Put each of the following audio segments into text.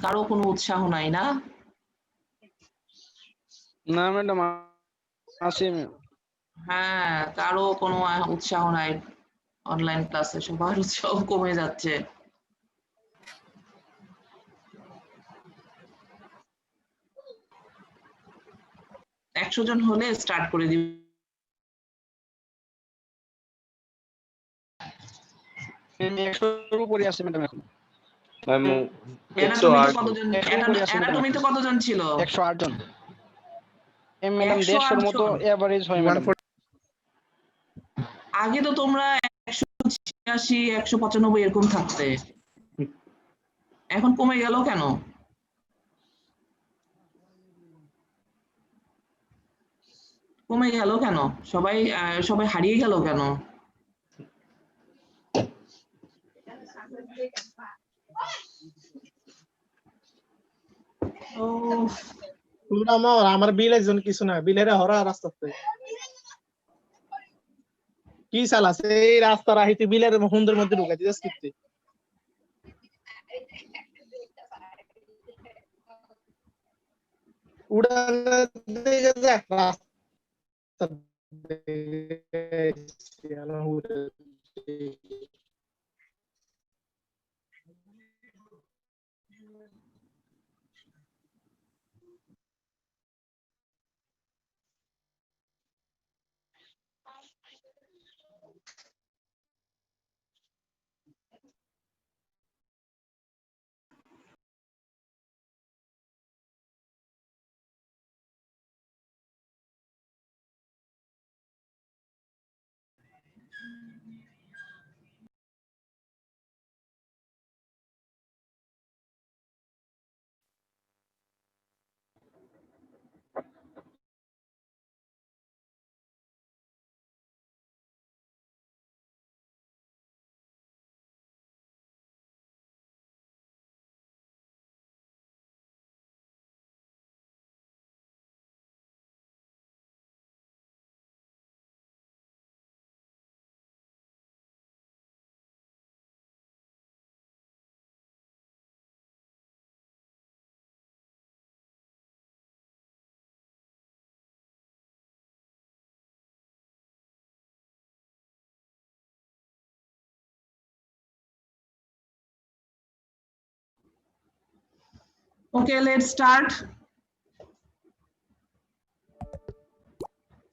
কারো কোনো উৎসাহ নাই না? না ম্যাডাম আসি। হ্যাঁ, কারো কোনো উৎসাহ নাই অনলাইন ক্লাসে, সবার উৎসাহ কমে যাচ্ছে। একশো জন হলে স্টার্ট করে দিবি। উপরে আছে ম্যাডাম এখন। অ্যানাটমিতে কতজন ছিল? 108 জন। ম্যাডাম 150 মতো এভারেজ হয় ম্যাডাম। আগে তো তোমরা 186 195 এরকম থাকতে, এখন কমে গেল কেন? কমে গেল কেন? সবাই সবাই হারিয়ে গেল কেন? আমার বিল একজন কিছু না, বিলের হরা রাস্তাতে কি চাল আছে এই রাস্তা রাহিতে বিলের হুন্দের মধ্যে ঢুকাই দিতে স্কিপতে উড়ান দিকে যা রাস্তা Okay, let's start.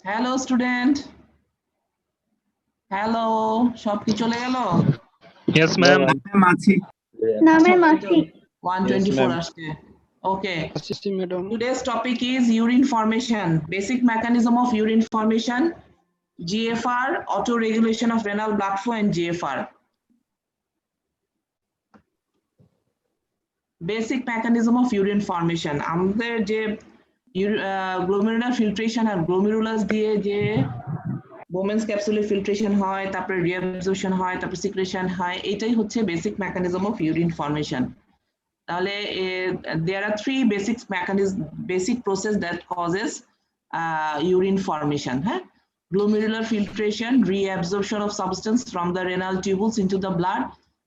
Hello student. Hello, সব কি চলে গেল? Yes ma'am. মাছি না ম্যাম আছি 124 আসছে। Okay. Today's topic is urine formation, basic mechanism of urine formation, GFR, auto regulation of renal blood flow and GFR. Basic mechanism of urine formation. আমাদের যে glomerular filtration আর glomerulus দিয়ে যে Bowman's capsule filtration হয়, তারপরে reabsorption হয়, তারপরে secretion হয়, এটাই হচ্ছে basic mechanism of urine formation. তাহলে there are three basic process that causes urine formation. হ্যাঁ, glomerular filtration, reabsorption of substance from the renal tubules into the blood,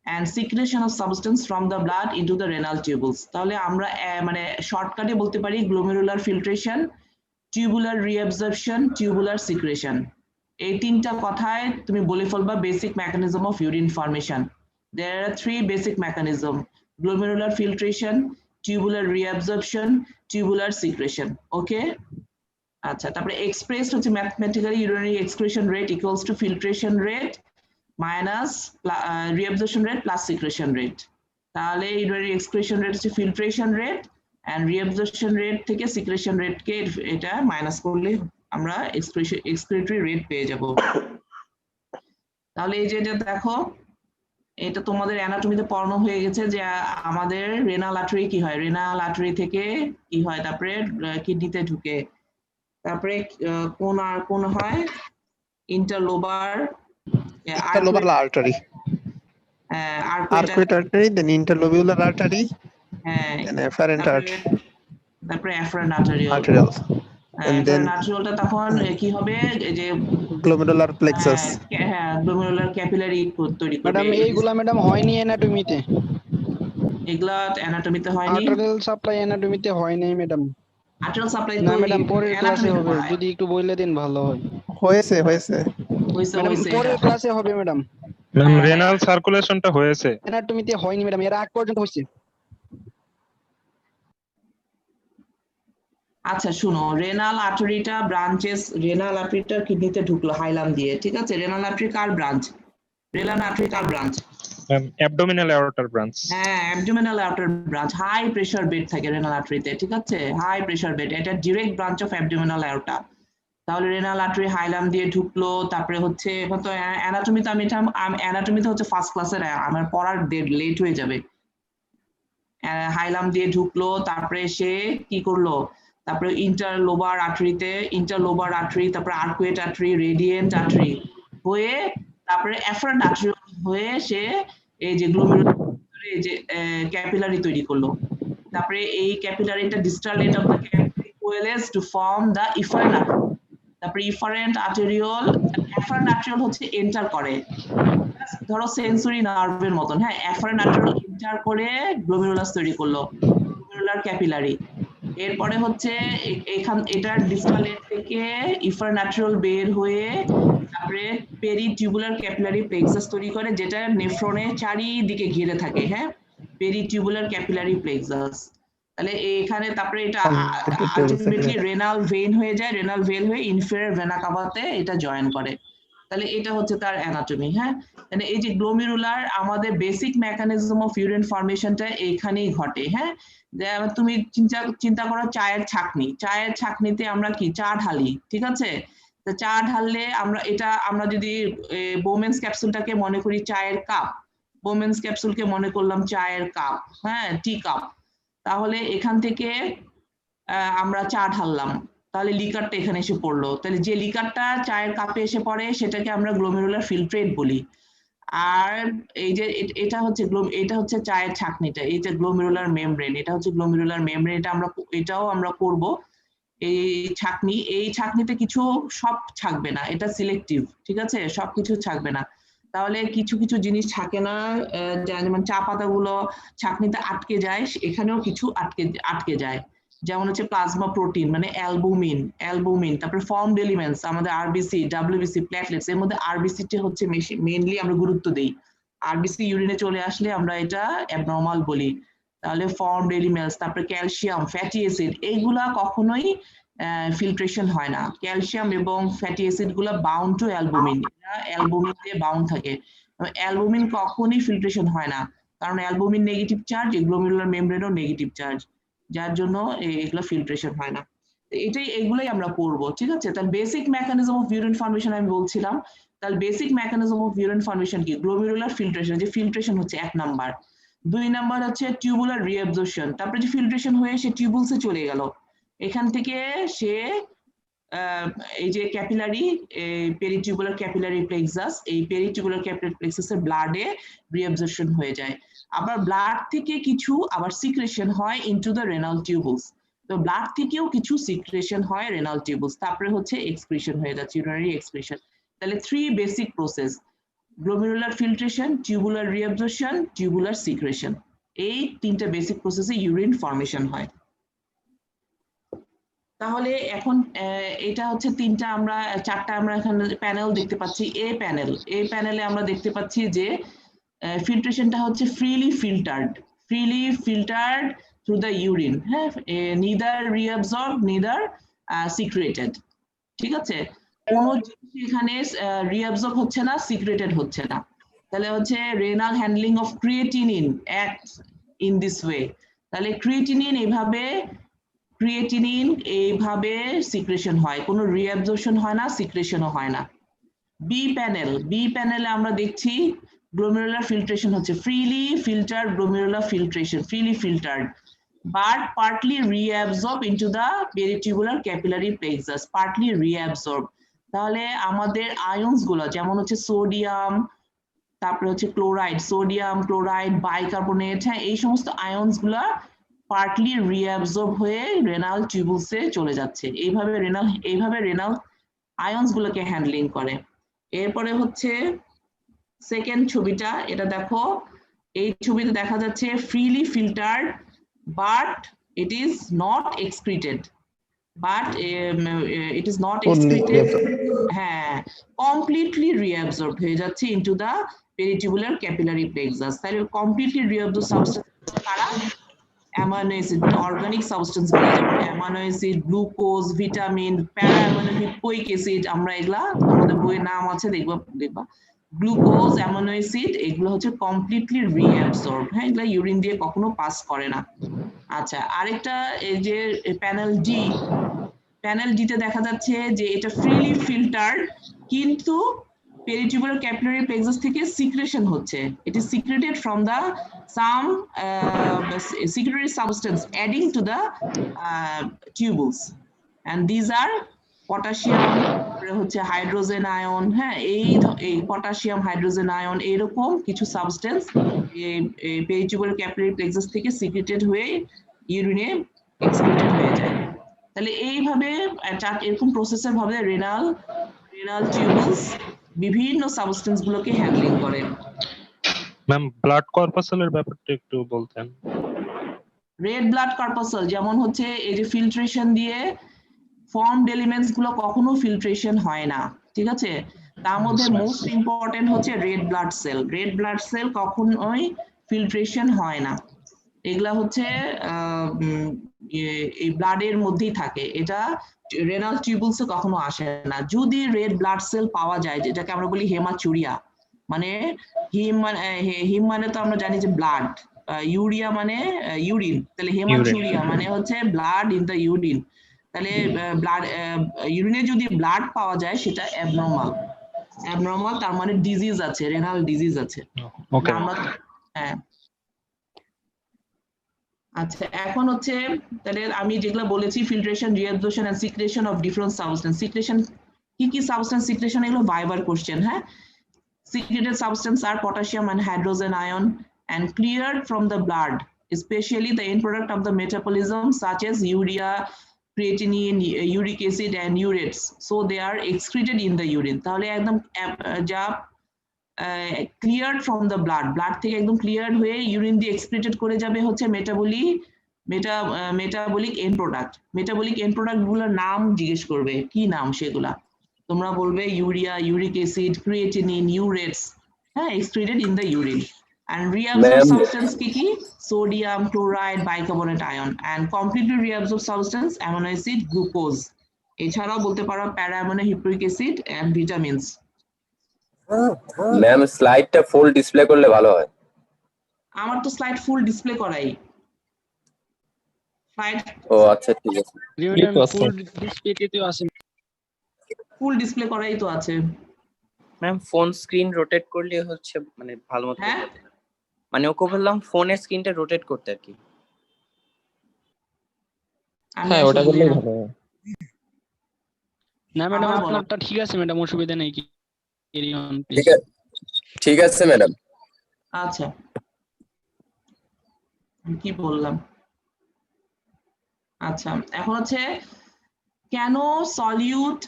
and secretion of substance from the blood into the renal tubules. তাহলে আমরা মানে শর্টকাটে বলতে পারি glomerular filtration, tubular reabsorption, tubular secretion. এই তিনটা কথায় তুমি বলে ফেলবা basic mechanism of urine formation. There are three basic mechanism: glomerular filtration, tubular reabsorption, tubular secretion. Okay? আচ্ছা, তারপরে expressed হচ্ছে mathematically urinary excretion rate equals to filtration rate minus reabsorption rate plus secretion rate. তাহলে urinary excretion rate হচ্ছে filtration rate and reabsorption rate থেকে secretion rate কে এটা minus করলে আমরা excretory rate পেয়ে যাব। তাহলে এই যে দেখো, এটা তোমাদের অ্যানাটমিতে পড়ানো হয়ে গেছে যে আমাদের রেনাল আর্টারি কি হয়, রেনাল আর্টারি থেকে কি হয়, তারপরে কিডনিতে ঢুকে, তারপরে কোন হয় ইন্টারলোবার artery. Arcuate artery, then interlobular artery, then afferent artery. তারপরে afferent arteriole. And then arterioleটা তখন কি হবে, যে glomerular plexus. হ্যাঁ, glomerular capillary তৈরি করবে। ম্যাডাম এইগুলা ম্যাডাম হয়নি অ্যানাটমিতে। এগুলা অ্যানাটমিতে হয়নি। আর্টারিয়াল সাপ্লাই অ্যানাটমিতে হয় নাই ম্যাডাম। আর্টারিয়াল সাপ্লাই না তো ম্যাডাম পরের ক্লাসে অ্যানাটমিতে হবে, পড়ায়। যদি একটু বলে দিন ভালো হয়। হয়েছে হয়েছে ম্যাডাম পরের ক্লাসে হবে ম্যাডাম। ম্যাম রেনাল সার্কুলেশনটা হয়েছে। অ্যানাটমিতে হয়নি ম্যাডাম, এর আগ পর্যন্ত হয়েছে। আচ্ছা শুনো, রেনাল আর্টারিটা ব্রাঞ্চেস, রেনাল আর্টারিটা কিডনিতে ঢুকলো হাইলাম দিয়ে, ঠিক আছে? রেনাল আর্টারি কার ব্রাঞ্চ? রেনাল আর্টারি কার ব্রাঞ্চ? ম্যাম অ্যাবডোমিনাল অ্যাওর্টার ব্রাঞ্চ। হ্যাঁ, abdominal artery branch. High pressure bed থাকে রেনাল আর্টারিতে, ঠিক আছে? হাই প্রেসার বেড, এটা direct branch of abdominal aorta. তাহলে রেনাল আর্টারি হাইলাম দিয়ে ঢুকলো, তারপরে হচ্ছে এখন তো অ্যানাটমিতে আমি এটা অ্যানাটমিতে হচ্ছে ফার্স্ট ক্লাসের, আমার পড়ার লেট হয়ে যাবে। হাইলাম দিয়ে ঢুকলো, তারপরে সে কি করলো, তারপরে ইন্টারলোবার আর্টারিতে, ইন্টারলোবার আর্টারি, তারপরে আর্কুয়েট আর্টারি, রেডিয়েন্ট আর্টারি হয়ে, তারপরে এফারেন্ট আর্টারি হয়ে সে এই যে গ্লোমেরুলার এই যে ক্যাপিলারি তৈরি করলো। তারপরে এই ক্যাপিলারিটা distal end of the capillary coalesce to form the efferent artery. তারপরে ইফারেন্ট আর্টেরিওল, এফারেন্ট আর্টেরিওল হচ্ছে এন্টার করে, ধরো সেন্সরি নার্ভের মতন, হ্যাঁ? এফারেন্ট আর্টেরিওল এন্টার করে গ্লোমেরুলাস তৈরি করলো, গ্লোমেরুলার ক্যাপিলারি। এরপরে হচ্ছে এটার ডিস্টাল এন্ড থেকে ইফারেন্ট আর্টেরিওল বের হয়ে তারপরে পেরিটিউবুলার ক্যাপিলারি প্লেক্সাস তৈরি করে, যেটা নেফ্রনের চারিদিকে ঘিরে থাকে, হ্যাঁ? পেরিটিউবুলার ক্যাপিলারি প্লেক্সাস। তাহলে এখানে তারপরে এটা আলটিমেটলি রেনাল ভেইন হয়ে যায়, রেনাল ভেইন হয়ে ইনফেরিয়র ভেনা কাভাতে এটা জয়েন করে। তাহলে এটা হচ্ছে তার অ্যানাটমি, হ্যাঁ? মানে এই যে গ্লোমেরুলার আমাদের বেসিক মেকানিজম অফ ইউরিন ফর্মেশনটা এইখানেই ঘটে, হ্যাঁ? যে তুমি চিন্তা করো চায়ের ছাঁকনি, চায়ের ছাঁকনিতে আমরা কি চা ঢালি, ঠিক আছে? তো চা ঢাললে আমরা যদি বোমেন্স ক্যাপসুলটাকে মনে করি চায়ের কাপ, বোমেন্স ক্যাপসুলকে মনে করলাম চায়ের কাপ, হ্যাঁ, টি কাপ। তাহলে এখান থেকে আমরা চা ঢাললাম, তাহলে লিকারটা এখানে এসে পড়লো, তাহলে যে লিকারটা চায়ের কাপে এসে পড়ে সেটাকে আমরা গ্লোমেরুলার ফিল্ট্রেট বলি। আর এই যে এটা হচ্ছে চায়ের ছাঁকনিটা, এইটা গ্লোমেরুলার মেমব্রেন, এটা হচ্ছে গ্লোমেরুলার মেমব্রেন, এটাও আমরা করব। এই ছাঁকনিতে কিছু সব ছাকবে না, এটা সিলেক্টিভ, ঠিক আছে? সবকিছু ছাকবে না। তাহলে কিছু কিছু জিনিস ছাকে না, যেমন চা পাতাগুলো ছাঁকনিতে আটকে যায়, এখানেও কিছু আটকে যায়, যেমন হচ্ছে প্লাজমা প্রোটিন মানে অ্যালবুমিন, তারপরে ফর্মড এলিমেন্টস আমাদের আরবিসি, ডাব্লিউবিসি, প্লেটলেটস। এর মধ্যে আরবিসিটি হচ্ছে মেইনলি আমরা গুরুত্ব দেই, আরবিসি ইউরিনে চলে আসলে আমরা এটা অ্যাবনর্মাল বলি। তাহলে ফর্মড এলিমেন্টস, তারপরে ক্যালসিয়াম, ফ্যাটি অ্যাসিড, এইগুলা কখনোই ফিল্ট্রেশন হয় না। ক্যালসিয়াম এবং ফ্যাটি অ্যাসিড গুলা বাউন্ড টু অ্যালবুমিন, এরা অ্যালবুমিন দিয়ে বাউন্ড থাকে। অ্যালবুমিন কখনোই ফিল্ট্রেশন হয় না, কারণ অ্যালবুমিন নেগেটিভ চার্জ, গ্লোমেরুলার মেমব্রেনও নেগেটিভ চার্জ, যার জন্য এগুলো ফিল্ট্রেশন হয় না। এগুলোই আমরা পড়বো, ঠিক আছে? তাহলে basic mechanism of urine formation আমি বলছিলাম। তাহলে basic mechanism of urine formation কি? গ্লোমেরুলার ফিল্ট্রেশন, যে ফিল্ট্রেশন হচ্ছে 1 নাম্বার। 2 নাম্বার হচ্ছে টিউবুলার রিঅ্যাবজর্পশন, তারপরে যে ফিল্ট্রেশন হয়ে সে টিউবুলসে চলে গেল, এখান থেকে সে এই যে ক্যাপিলারি, পেরিটিউবুলার ক্যাপিলারি প্লেক্সাস, এই পেরিটিউবুলার ক্যাপিলারি প্লেক্সাসের ব্লাডে রিঅ্যাবজর্পশন হয়ে যায়। আবার ব্লাড থেকে কিছু আবার সিক্রেশন হয় ইনটু দ্য রেনাল টিউবুলস, তো ব্লাড থেকেও কিছু সিক্রেশন হয় রেনাল টিউবুলস, তারপরে হচ্ছে এক্সক্রিশন হয়ে যাচ্ছে, ইউরিনারি এক্সক্রিশন। তাহলে 3 basic process: glomerular filtration, tubular reabsorption, tubular secretion. এই 3টা বেসিক প্রসেসে ইউরিন ফর্মেশন হয়। তাহলে এখন এটা হচ্ছে 3টা, আমরা 4টা আমরা এখানে প্যানেল দেখতে পাচ্ছি। এই প্যানেলে আমরা দেখতে পাচ্ছি যে ফিল্ট্রেশনটা হচ্ছে freely filtered through the urine, হ্যাঁ? নিদার রিঅ্যাবজর্ব নিদার সিক্রেটেড, ঠিক আছে? কোনো জিনিস এখানে রিঅ্যাবজর্ব হচ্ছে না, সিক্রেটেড হচ্ছে না। তাহলে হচ্ছে renal handling of creatinine acts in this way. তাহলে ক্রিয়েটিনিন এইভাবে সিক্রেশন হয়, কোনো রিঅ্যাবজর্পশন হয় না, সিক্রেশনও হয় না। বি প্যানেলে আমরা দেখছি গ্লোমেরুলার ফিল্ট্রেশন হচ্ছে freely filtered glomerular filtration, freely filtered but partly reabsorb into the peritubular capillary plexus, partly reabsorb। তাহলে আমাদের আয়নস গুলো যেমন হচ্ছে সোডিয়াম, তারপরে হচ্ছে সোডিয়াম ক্লোরাইড, বাইকার্বনেট, হ্যাঁ, এই সমস্ত আয়নস গুলা পার্টলি রিঅ্যাবজর্ব হয়ে রেনাল টিউবুলসে চলে যাচ্ছে। এইভাবে রেনাল আয়নস গুলোকে হ্যান্ডলিং করে। এরপরে হচ্ছে সেকেন্ড ছবিটা, এটা দেখো, এই ছবিতে দেখা যাচ্ছে freely filtered but it is not excreted it is not excreted হ্যাঁ completely reabsorbed হয়ে যাচ্ছে into the peritubular capillary plexus তাহলে completely reabsorbed substance কারা অ্যামাইনো অ্যাসিড মানে অর্গানিক সাবস্টেন্স গুলো যেমন অ্যামাইনো অ্যাসিড গ্লুকোজ ভিটামিন প্যারা অ্যামাইনো হিপোইক অ্যাসিড আমরা এগুলা আমাদের বইয়ের নাম আছে দেখবা গ্লুকোজ অ্যামাইনো অ্যাসিড এগুলো হচ্ছে কমপ্লিটলি রিঅ্যাবসর্ব হ্যাঁ এগুলা ইউরিন দিয়ে কখনো পাস করে না আচ্ছা আরেকটা এই যে প্যানেল ডি তে দেখা যাচ্ছে যে এটা ফ্রিলি ফিল্টার্ড কিন্তু peritubular capillary plexus থেকে secretion হচ্ছে it is secreted from the some secretory substance adding to the tubules and these are potassium হচ্ছে হাইড্রোজেন আয়ন হ্যাঁ এই পটাশিয়াম হাইড্রোজেন আয়ন এরকম কিছু সাবস্টেন্স এই peritubular capillary plexus থেকে secreted হয়ে ইউরিনে এক্সক্রিটেড হয়ে যায় তাহলে এইভাবে এরকম প্রসেসের ভাবে রেনাল টিউবুলস বিভিন্ন সাবস্টেন্স গুলোকে হ্যান্ডলিং করে ম্যাম ব্লাড কর্পাসেলের ব্যাপারটা একটু বলতেন রেড ব্লাড কর্পাসেল যেমন হচ্ছে এই যে ফিল্ট্রেশন দিয়ে ফর্মড এলিমেন্টস গুলো কখনো ফিল্ট্রেশন হয় না ঠিক আছে তার মধ্যে মোস্ট ইম্পর্টেন্ট হচ্ছে রেড ব্লাড সেল কখনোই ফিল্ট্রেশন হয় না এগুলা হচ্ছে এই ব্লাডের মধ্যেই থাকে এটা রেনাল টিউবুলসে কখনো আসে না যদি রেড ব্লাড সেল পাওয়া যায় যেটাকে আমরা বলি হেমাচুরিয়া মানে হিম মানে তো আমরা জানি যে ব্লাড ইউরিয়া মানে ইউরিন তাহলে হেমাচুরিয়া মানে হচ্ছে ব্লাড ইন দ্য ইউরিন তাহলে ব্লাড ইউরিনে যদি ব্লাড পাওয়া যায় সেটা অ্যাবনর্মাল তার মানে ডিজিজ আছে রেনাল ডিজিজ আছে ওকে হ্যাঁ আচ্ছা এখন হচ্ছে তাহলে আমি যেগুলো বলেছি filtration reabsorption and secretion of different substance secretion কি সাবস্টেন্স সিক্রেশন এগুলো ভাইবার কোশ্চেন হ্যাঁ secreted substance are potassium and hydrogen ion and cleared from the blood especially the end product of the metabolism such as urea creatinine uric acid and ureates so they are excreted in the urine তাহলে একদম যা cleared from the blood থেকে একদম cleared হয়ে urine দিয়ে excreted করে যাবে হচ্ছে মেটাবলিক এন্ড প্রোডাক্ট গুলোর নাম জিজ্ঞেস করবে কি নাম সেগুলা তোমরা বলবে ইউরিয়া ইউরিক অ্যাসিড ক্রিয়েটিনিন ইউরেটস হ্যাঁ excreted in the urine and reabsorbed substance কি sodium chloride bicarbonate ion and completely reabsorbed substance amino acid glucose এছাড়াও বলতে পারো para amino hippuric acid and vitamins ma'am স্লাইডটা ফুল ডিসপ্লে করলে ভালো হয় আমার তো স্লাইড ফুল ডিসপ্লে করাই স্লাইড ও আচ্ছা ঠিক আছে ফুল ডিসপ্লেতেও আছে ফুল ডিসপ্লে করাই তো আছে ম্যাম ফোন স্ক্রিন রোটেট করলে হচ্ছে মানে ভালো মতো হ্যাঁ মানে ওকে বললাম ফোনের স্ক্রিনটা রোটেট করতে আর কি হ্যাঁ ওটা করলেই ভালো না ম্যাডাম আপনারটা ঠিক আছে ম্যাডাম অসুবিধা নেই কি ঠিক আছে ম্যাডাম আচ্ছা কি বললাম আচ্ছা এখন হচ্ছে কেন সলিউট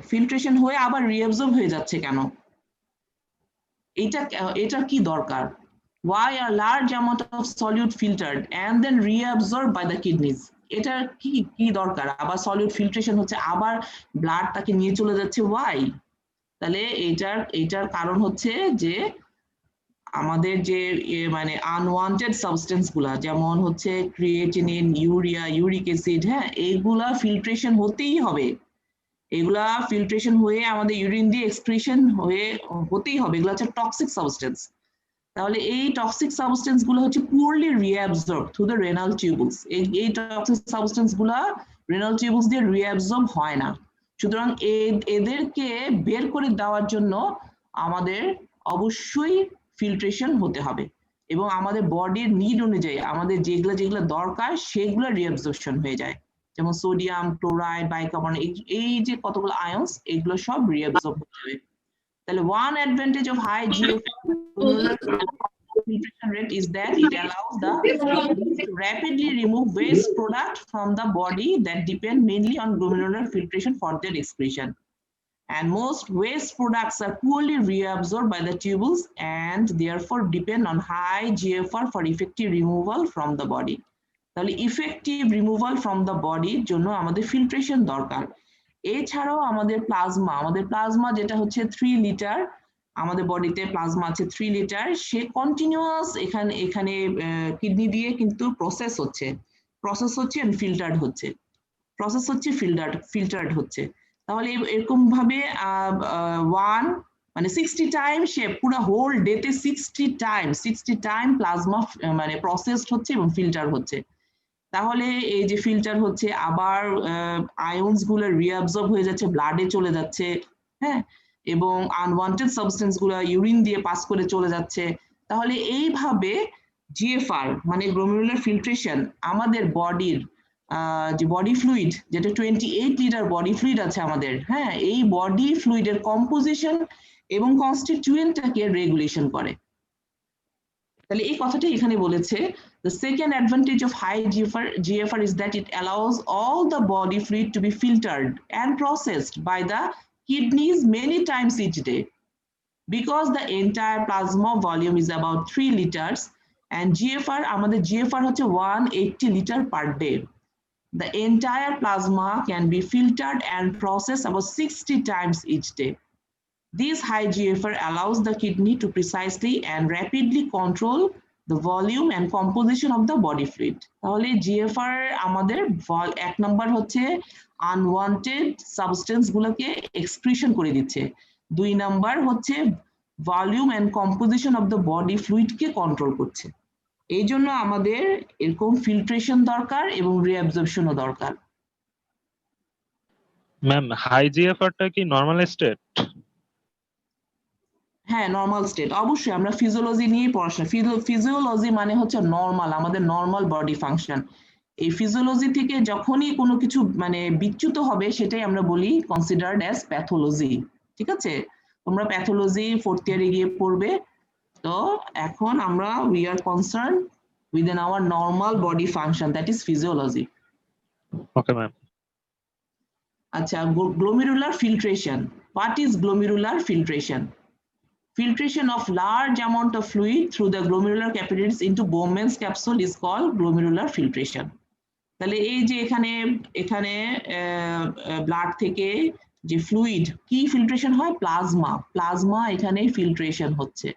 ফিল্ট্রেশন হয়ে আবার রিঅ্যাবজর্ব হয়ে যাচ্ছে কেন এটা কি দরকার why a large amount of solute filtered and then reabsorbed by the kidneys এটা কি দরকার আবার সলিউট ফিল্ট্রেশন হচ্ছে আবার ব্লাডটাকে নিয়ে চলে যাচ্ছে why তাহলে এটার কারণ হচ্ছে যে আমাদের যে মানে আনওয়ান্টেড সাবস্টেন্স গুলা যেমন হচ্ছে ক্রিয়েটিনিন ইউরিয়া ইউরিক অ্যাসিড হ্যাঁ এইগুলা ফিল্ট্রেশন হতেই হবে এগুলা ফিল্ট্রেশন হয়ে আমাদের ইউরিন দিয়ে এক্সক্রিশন হতেই হবে এগুলো হচ্ছে টক্সিক সাবস্টেন্স তাহলে এই টক্সিক সাবস্টেন্স গুলো হচ্ছে purely reabsorb through the renal tubules এই টক্সিক সাবস্টেন্স গুলা রেনাল টিউবুলস দিয়ে রিঅ্যাবজর্ব হয় না সুতরাং এদেরকে বের করে দেওয়ার জন্য আমাদের অবশ্যই ফিল্ট্রেশন হতে হবে এবং আমাদের বডির নিড অনুযায়ী আমাদের যেগুলো দরকার সেগুলো রিঅ্যাবজর্পশন হয়ে যায় যেমন সোডিয়াম ক্লোরাইড বাইকার্বনেট এই যে কতগুলো আয়নস এগুলো সব রিঅ্যাবজর্ব হয়ে যাবে তাহলে one advantage of high filtration rate is that it allows the to rapidly remove waste product from the body that depend mainly on glomerular filtration for their excretion and most waste products are poorly reabsorbed by the tubules and therefore depend on high GFR for effective removal from the body. তাহলে effective removal from the বডির জন্য আমাদের filtration দরকার। এছাড়াও আমাদের plasma যেটা হচ্ছে 3 litre, আমাদের বডিতে প্লাজমা আছে 3 লিটার, সে কন্টিনিউয়াস এখানে কিডনি দিয়ে কিন্তু প্রসেস হচ্ছে ফিল্টার্ড হচ্ছে। তাহলে এরকম ভাবে 60 টাইম সে পুরো হোল ডেতে 60 টাইম প্লাজমা মানে প্রসেসড হচ্ছে এবং ফিল্টার হচ্ছে। তাহলে এই যে ফিল্টার হচ্ছে আবার আয়নস গুলো রিঅ্যাবজর্ব হয়ে যাচ্ছে, ব্লাডে চলে যাচ্ছে, হ্যাঁ, এবং আনওয়ান্টেড সাবস্টেন্স গুলো ইউরিন দিয়ে পাস করে চলে যাচ্ছে। তাহলে এইভাবে জিএফআর মানে গ্লোমেরুলার ফিল্ট্রেশন আমাদের বডির যে বডি ফ্লুইড, যেটা 28 লিটার বডি ফ্লুইড আছে আমাদের, হ্যাঁ, এই বডি ফ্লুইডের কম্পোজিশন এবং কনস্টিটিউয়েন্টটাকে রেগুলেশন করে। তাহলে এই কথাটা এখানে বলেছে, the second advantage of high GFR is that it allows all the body fluid to be filtered and processed by the kidneys many times each day. Because the entire plasma volume is about 3 liters and GFR আমাদের GFR হচ্ছে 180 liter per day. The entire plasma can be filtered and processed about 60 times each day. This high GFR allows the kidney to precisely and rapidly control the volume and composition of the body fluid. তাহলে GFR আমাদের এক নম্বর হচ্ছে unwanted substance গুলোকে excretion করে দিচ্ছে, 2 number হচ্ছে volume and composition of the body fluid কে control করছে। এই জন্য আমাদের এরকম ফিল্ট্রেশন দরকার এবং রিঅ্যাবজর্পশনও দরকার। ম্যাম হাই জিএফআরটা কি নরমাল স্টেট? হ্যাঁ, নরমাল স্টেট। অবশ্যই আমরা ফিজিওলজি নিয়ে পড়াশোনা, ফিজিওলজি মানে হচ্ছে নরমাল, আমাদের নরমাল বডি ফাংশন। এই ফিজিওলজি থেকে যখনই কোনো কিছু মানে বিচ্যুত হবে সেটাই আমরা বলি কনসিডার্ড অ্যাজ প্যাথোলজি। ঠিক আছে, তোমরা প্যাথোলজি 4th ইয়ারে গিয়ে পড়বে। তো এখন আমরা we are concern within our normal body function, that is physiology. Okay ma'am. আচ্ছা, glomerular filtration. What is glomerular filtration? Filtration of large amount of fluid through the glomerular capillaries into Bowman's capsule is called glomerular filtration. তাহলে এই যে এখানে blood থেকে যে fluid কি filtration হয়, plasma এখানে ফিল্ট্রেশন হচ্ছে।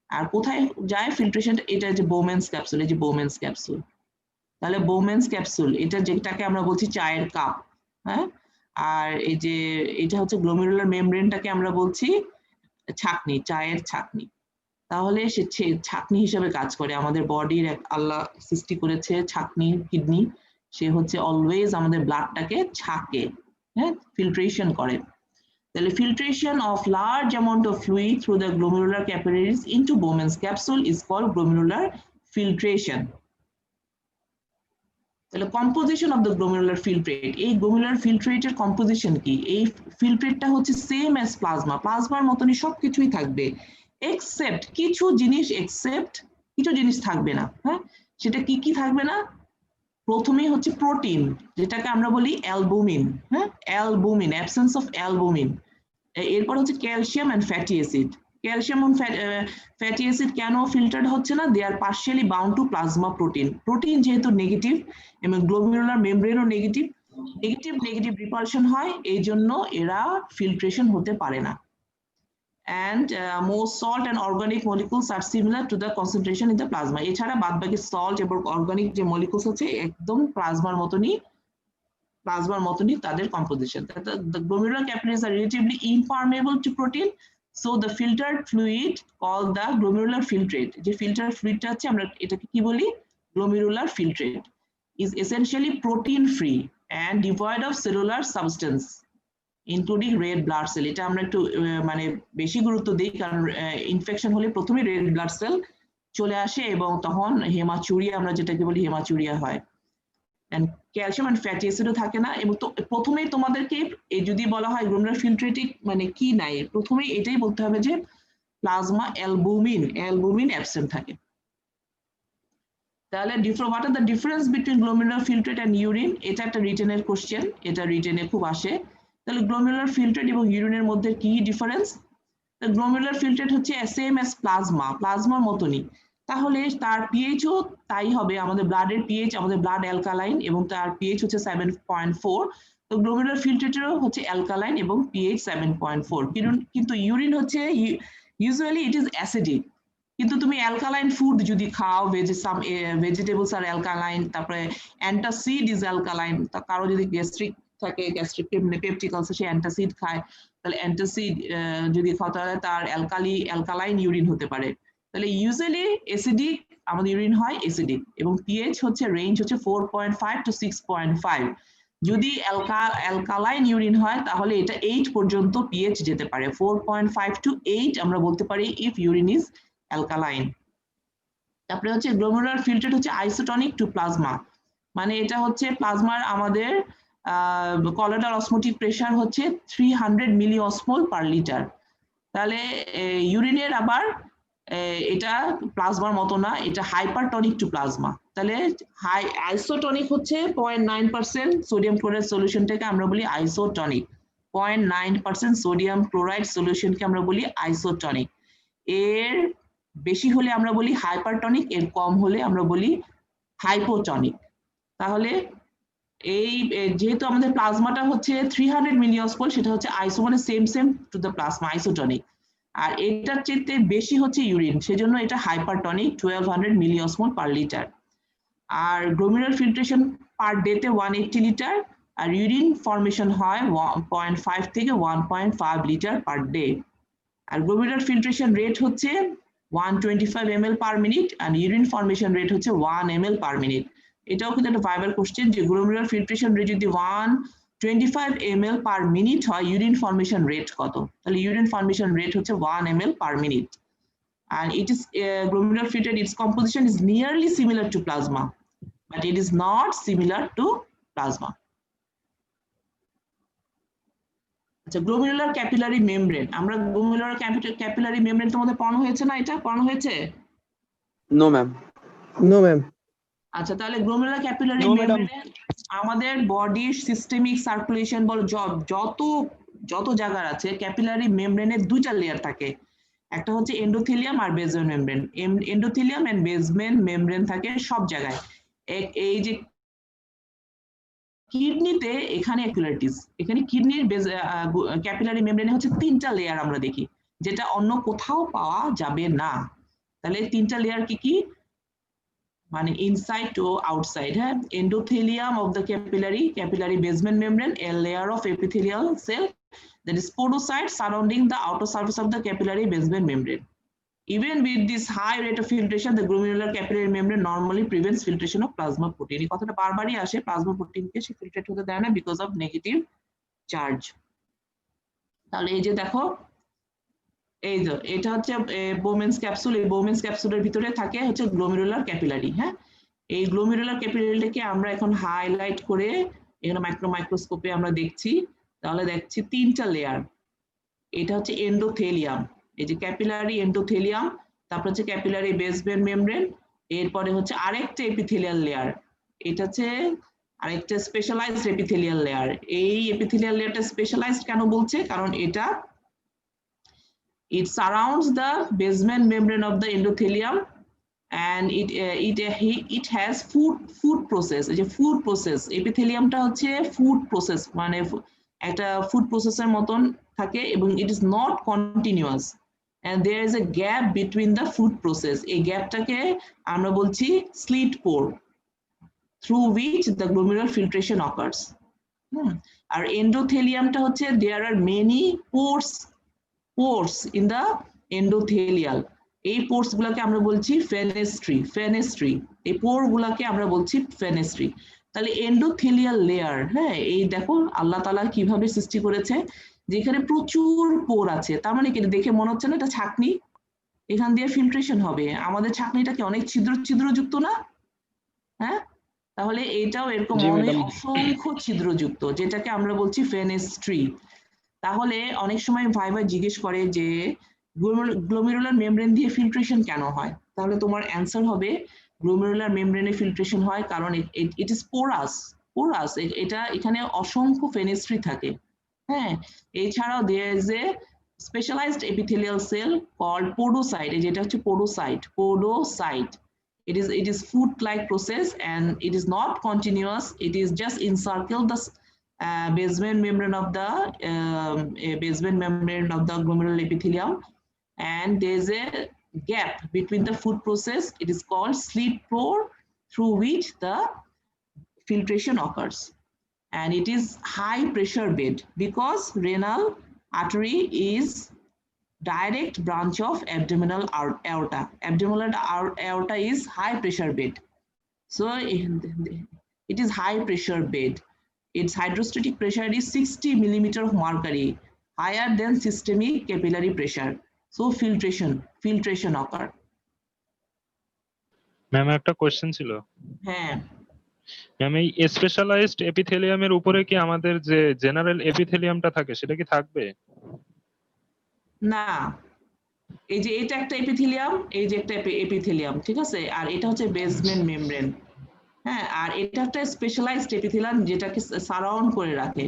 আর কোথায় যায় ফিল্ট্রেশন? এটা যে বোমেন্স ক্যাপসুল, এই যে বোমেন্স ক্যাপসুল। তাহলে বোমেন্স ক্যাপসুল এটা যেটাকে আমরা বলছি চায়ের কাপ, হ্যাঁ, আর এই যে এটা হচ্ছে গ্লোমেরুলার মেমব্রেনটাকে আমরা বলছি ছাকনি, চায়ের ছাকনি। তাহলে সে ছাকনি হিসেবে কাজ করে। আমাদের বডির আল্লাহ সৃষ্টি করেছে ছাকনি, কিডনি, সে হচ্ছে অলওয়েজ আমাদের ব্লাডটাকে ছাকে, হ্যাঁ, ফিল্ট্রেশন করে। তাহলে filtration of large amount of fluid through the glomerular capillaries into Bowman's capsule is called glomerular filtration. তাহলে composition of the glomerular filtrate, এই glomerular filtrate এর composition কি? এই ফিল্ট্রেটটা হচ্ছে সেম অ্যাজ প্লাজমার মতনই সবকিছুই থাকবে এক্সেপ্ট কিছু জিনিস থাকবে না, হ্যাঁ, সেটা কি থাকবে না? প্রথমেই হচ্ছে প্রোটিন, যেটাকে আমরা বলি অ্যালবুমিন, হ্যাঁ, অ্যালবুমিন, অ্যাবসেন্স অফ অ্যালবুমিন। এরপর হচ্ছে calcium and fatty acid. Calcium এবং ফ্যাটি অ্যাসিড কেন ফিল্টার্ড হচ্ছে না? They are partially bound to plasma protein যেহেতু নেগেটিভ এবং গ্লোমেরুলার মেমব্রেনও নেগেটিভ রিপালশন হয়, এই জন্য এরা ফিল্ট্রেশন হতে পারে না। and most salt and organic molecules are similar to the concentration in the plasma. এছাড়া বাদবাকি সল্ট এবং অর্গানিক যে মলিকুলস আছে একদম প্লাজমার মতনই তাদের composition. The glomerular capillaries are relatively impermeable to protein, so the filtered fluid called the glomerular filtrate, যে filter ফ্লুইডটা আছে আমরা এটাকে কি বলি? glomerular filtrate, is essentially protein free and devoid of cellular substance including red blood cell. এটা আমরা একটু মানে বেশি গুরুত্ব দিই, কারণ ইনফেকশন হলে প্রথমে রেড ব্লাড সেল চলে আসে এবং তখন হেমাচুরিয়া, আমরা যেটাকে বলি হেমাচুরিয়া হয়। এন্ড ক্যালসিয়াম এন্ড ফ্যাটি অ্যাসিডও থাকে না। এবং তো প্রথমেই তোমাদেরকে যদি বলা হয় গ্লোমেরুলার ফিল্ট্রেটিক মানে কি নাই, প্রথমেই এটাই বলতে হবে যে প্লাজমা অ্যালবুমিন অ্যাবসেন্ট থাকে। তাহলে what are the difference between glomerular filtrate and urine? এটা একটা রিটেনের কোশ্চেন, এটা রিটেনে খুব আসে। তাহলে গ্লোমেরুলার ফিল্ট্রেট এবং ইউরিনের মধ্যে কি ডিফারেন্স? গ্লোমেরুলার ফিল্ট্রেট হচ্ছে সেম অ্যাজ প্লাজমার মতনই, তাহলে তার পিএইচও তাই হবে। আমাদের ব্লাডের পিএইচ, আমাদের ব্লাড অ্যালকালাইন এবং তার পিএইচ হচ্ছে 7.4। তো গ্লোমেরুলার ফিল্ট্রেটেরও হচ্ছে অ্যালকালাইন এবং পিএইচ 7.4। কিন্তু ইউরিন হচ্ছে ইউজুয়ালি ইট ইজ অ্যাসিডিক। কিন্তু তুমি অ্যালকালাইন ফুড যদি খাও, ভেজিটেবলস আর অ্যালকালাইন, তারপরে অ্যান্টাসিড ইজ অ্যালকালাইন। কারো যদি গ্যাস্ট্রিক থাকে, গ্যাস্ট্রিক পেপটিক আলসার, সে অ্যান্টাসিড খায়, তাহলে অ্যান্টাসিড যদি খাও তাহলে তার অ্যালকালাইন ইউরিন হতে পারে। তাহলে ইউজুয়ালি অ্যাসিডিক আমাদের ইউরিন হয় অ্যাসিডিক, এবং পিএইচ হচ্ছে রেঞ্জ হচ্ছে 4.5 to 6.5। যদি অ্যালকালাইন ইউরিন হয় তাহলে এটা 8 পর্যন্ত পিএইচ যেতে পারে। 4.5 to 8 আমরা বলতে পারি ইফ ইউরিন ইজ অ্যালকালাইন। তারপরে হচ্ছে গ্লোমেরুলার ফিল্ট্রেট হচ্ছে আইসোটনিক টু প্লাজমা, মানে এটা হচ্ছে প্লাজমার আমাদের কলোয়েডাল অসমোটিক প্রেসার হচ্ছে 300 মিলি অসমোল পার লিটার। তাহলে ইউরিনের আবার এটা প্লাজমার মতো না, এটা হাইপারটনিক টু প্লাজমা। তাহলে আইসোটনিক হচ্ছে 0.9% সোডিয়াম ক্লোরাইড সলিউশনটাকে আমরা বলি আইসোটনিক। 0.9% সোডিয়াম ক্লোরাইড সলিউশনকে আমরা বলি আইসোটনিক। এর বেশি হলে আমরা বলি হাইপারটনিক, এর কম হলে আমরা বলি হাইপোটনিক। তাহলে এই যেহেতু আমাদের প্লাজমাটা হচ্ছে 300 মিলি অসমোল, সেটা হচ্ছে আইসো মানে same to the plasma, isotonic. আর এটার চেয়ে বেশি হচ্ছে ইউরিন, সেজন্য এটা hypertonic 1200 milli osmol per litre. আর গ্লোমেরুলার ফিল্ট্রেশন পার ডেতে 180 লিটার, আর ইউরিন ফর্মেশন হয় 0.5 থেকে 1.5 লিটার পার ডে। আর গ্লোমেরুলার ফিল্ট্রেশন রেট হচ্ছে 125 ml পার মিনিট, আর ইউরিন ফর্মেশন রেট হচ্ছে 1 ml পার মিনিট। এটাও কিন্তু একটা ভাইবাল কোশ্চেন যে গ্লোমেরুলার ফিল্ট্রেশন রেট যদি 125 ml পার মিনিট হয়, ইউরিন ফর্মেশন রেট কত? তাহলে ইউরিন ফর্মেশন রেট হচ্ছে 1 ml per minute. And it is glomerular filtrate, its composition is nearly similar to plasma, but it is not similar to plasma. আচ্ছা, glomerular capillary membrane, আমরা glomerular capillary membrane তোমাদের পড়ানো হয়েছে না? এটা পড়ানো হয়েছে? No ma'am. No ma'am. আচ্ছা, তাহলে গ্লোমেরুলার ক্যাপিলারি মেমব্রেনে আমাদের বডির সিস্টেমিক সার্কুলেশন বল যত জায়গা আছে, ক্যাপিলারি মেমব্রেনের দুইটা লেয়ার থাকে, একটা হচ্ছে এন্ডোথেলিয়াম আর basement membrane. Endothelium and basement membrane থাকে সব জায়গায়। এই যে কিডনিতে, এখানে এখানে কিডনির ক্যাপিলারি মেমব্রেনে হচ্ছে 3টা লেয়ার আমরা দেখি, যেটা অন্য কোথাও পাওয়া যাবে না। তাহলে 3টা লেয়ার কি কি? মানে ইনসাইড ও আউটসাইড। হ্যাঁ, endothelium of the capillary basement membrane, a layer of epithelial cell that is porocyte surrounding the outer surface of the capillary basement membrane. Even with this high rate of filtration, the glomerular capillary membrane normally prevents filtration of plasma protein. এই কথাটা বারবারই আসে, plasma প্রোটিনকে সে filtrate হতে দেয় না because of negative charge. তাহলে এই যে দেখো, এই যে এটা হচ্ছে বোমেন্স ক্যাপসুল। এই বোমেন্স ক্যাপসুলের ভিতরে থাকে হচ্ছে গ্লোমেরুলার ক্যাপিলারি। হ্যাঁ, এই গ্লোমেরুলার ক্যাপিলারিটাকে আমরা এখন হাইলাইট করে এখানে মাইক্রোস্কোপে আমরা দেখছি। তাহলে দেখছি 3টা লেয়ার। এটা হচ্ছে এন্ডোথেলিয়াম, এই যে ক্যাপিলারি এন্ডোথেলিয়াম, তারপর হচ্ছে ক্যাপিলারি বেসমেন্ট মেমব্রেন, এরপরে হচ্ছে আরেকটা এপিথেলিয়াল লেয়ার, এটা হচ্ছে আরেকটা স্পেশালাইজড এপিথেলিয়াল লেয়ার। এই এপিথেলিয়াল লেয়ারটা স্পেশালাইজড কেন বলছে? কারণ এটা it surrounds the basement membrane of the endothelium, and it has food process. এই যে ফুড প্রসেস, এপিথেলিয়ামটা হচ্ছে ফুড প্রসেস, মানে একটা ফুড প্রসেসের মতন থাকে, এবং it is not continuous and there is a gap between the food process. এই গ্যাপটাকে আমরা বলছি slit pore through which the glomerular filtration occurs. আর এন্ডোথেলিয়ামটা হচ্ছে there are many pores in the endothelial. এই পোর্স গুলাকে আমরা বলছি ফেনেস্ট্রি। এই পোর গুলাকে আমরা বলছি ফেনেস্ট্রি। তাহলে এন্ডোথেলিয়াল লেয়ার, হ্যাঁ, এই দেখো আল্লাহ তাআলা কিভাবে সৃষ্টি করেছে, যেখানে প্রচুর পোর আছে। তার মানে কি দেখে মনে হচ্ছে না এটা ছাকনি, এখান দিয়ে ফিল্ট্রেশন হবে। আমাদের ছাকনিটা কি অনেক ছিদ্রযুক্ত না? হ্যাঁ, তাহলে এটাও এরকম অনেক অসংখ্য ছিদ্রযুক্ত, যেটাকে আমরা বলছি ফেনেস্ট্রি। তাহলে অনেক সময় ভাইবা জিজ্ঞেস করে যে গ্লোমেরুলার মেমব্রেন দিয়ে ফিল্ট্রেশন কেন হয়? তাহলে তোমার অ্যান্সার হবে গ্লোমেরুলার মেমব্রেনে ফিল্ট্রেশন হয় কারণ ইট ইজ পোরাস। এটা এখানে অসংখ্য ফেনেস্ট্রি থাকে। হ্যাঁ, এছাড়াও there is a specialized epithelial cell called podocyte, যেটা হচ্ছে podocyte. It is foot-like process and it is not continuous. It is just encircle the basement membrane of the glomerular epithelium, and there is a gap between the foot process. It is called slit pore, through which the filtration occurs. And it is high pressure bed because renal artery is direct branch of abdominal aorta. Abdominal aorta is high pressure bed. So it is high pressure bed. Its hydrostatic pressure is 60 millimeter of mercury, higher than systemic capillary pressure. So filtration occur. Ma'am একটা question ছিল। হ্যাঁ, ma'am এই specialised এপিথেলিয়ামের উপরে কি আমাদের যে general এপিথেলিয়ামটা থাকে সেটা কি থাকবে? না, এই যে এটা একটা এপিথেলিয়াম, এই যে একটা এপিথেলিয়াম, ঠিক আছে, আর এটা হচ্ছে বেসমেন্ট মেমব্রেন। হ্যাঁ, আর এটা একটা স্পেশালাইজড এপিথেলিয়াম যেটাকে সারাউন্ড করে রাখে,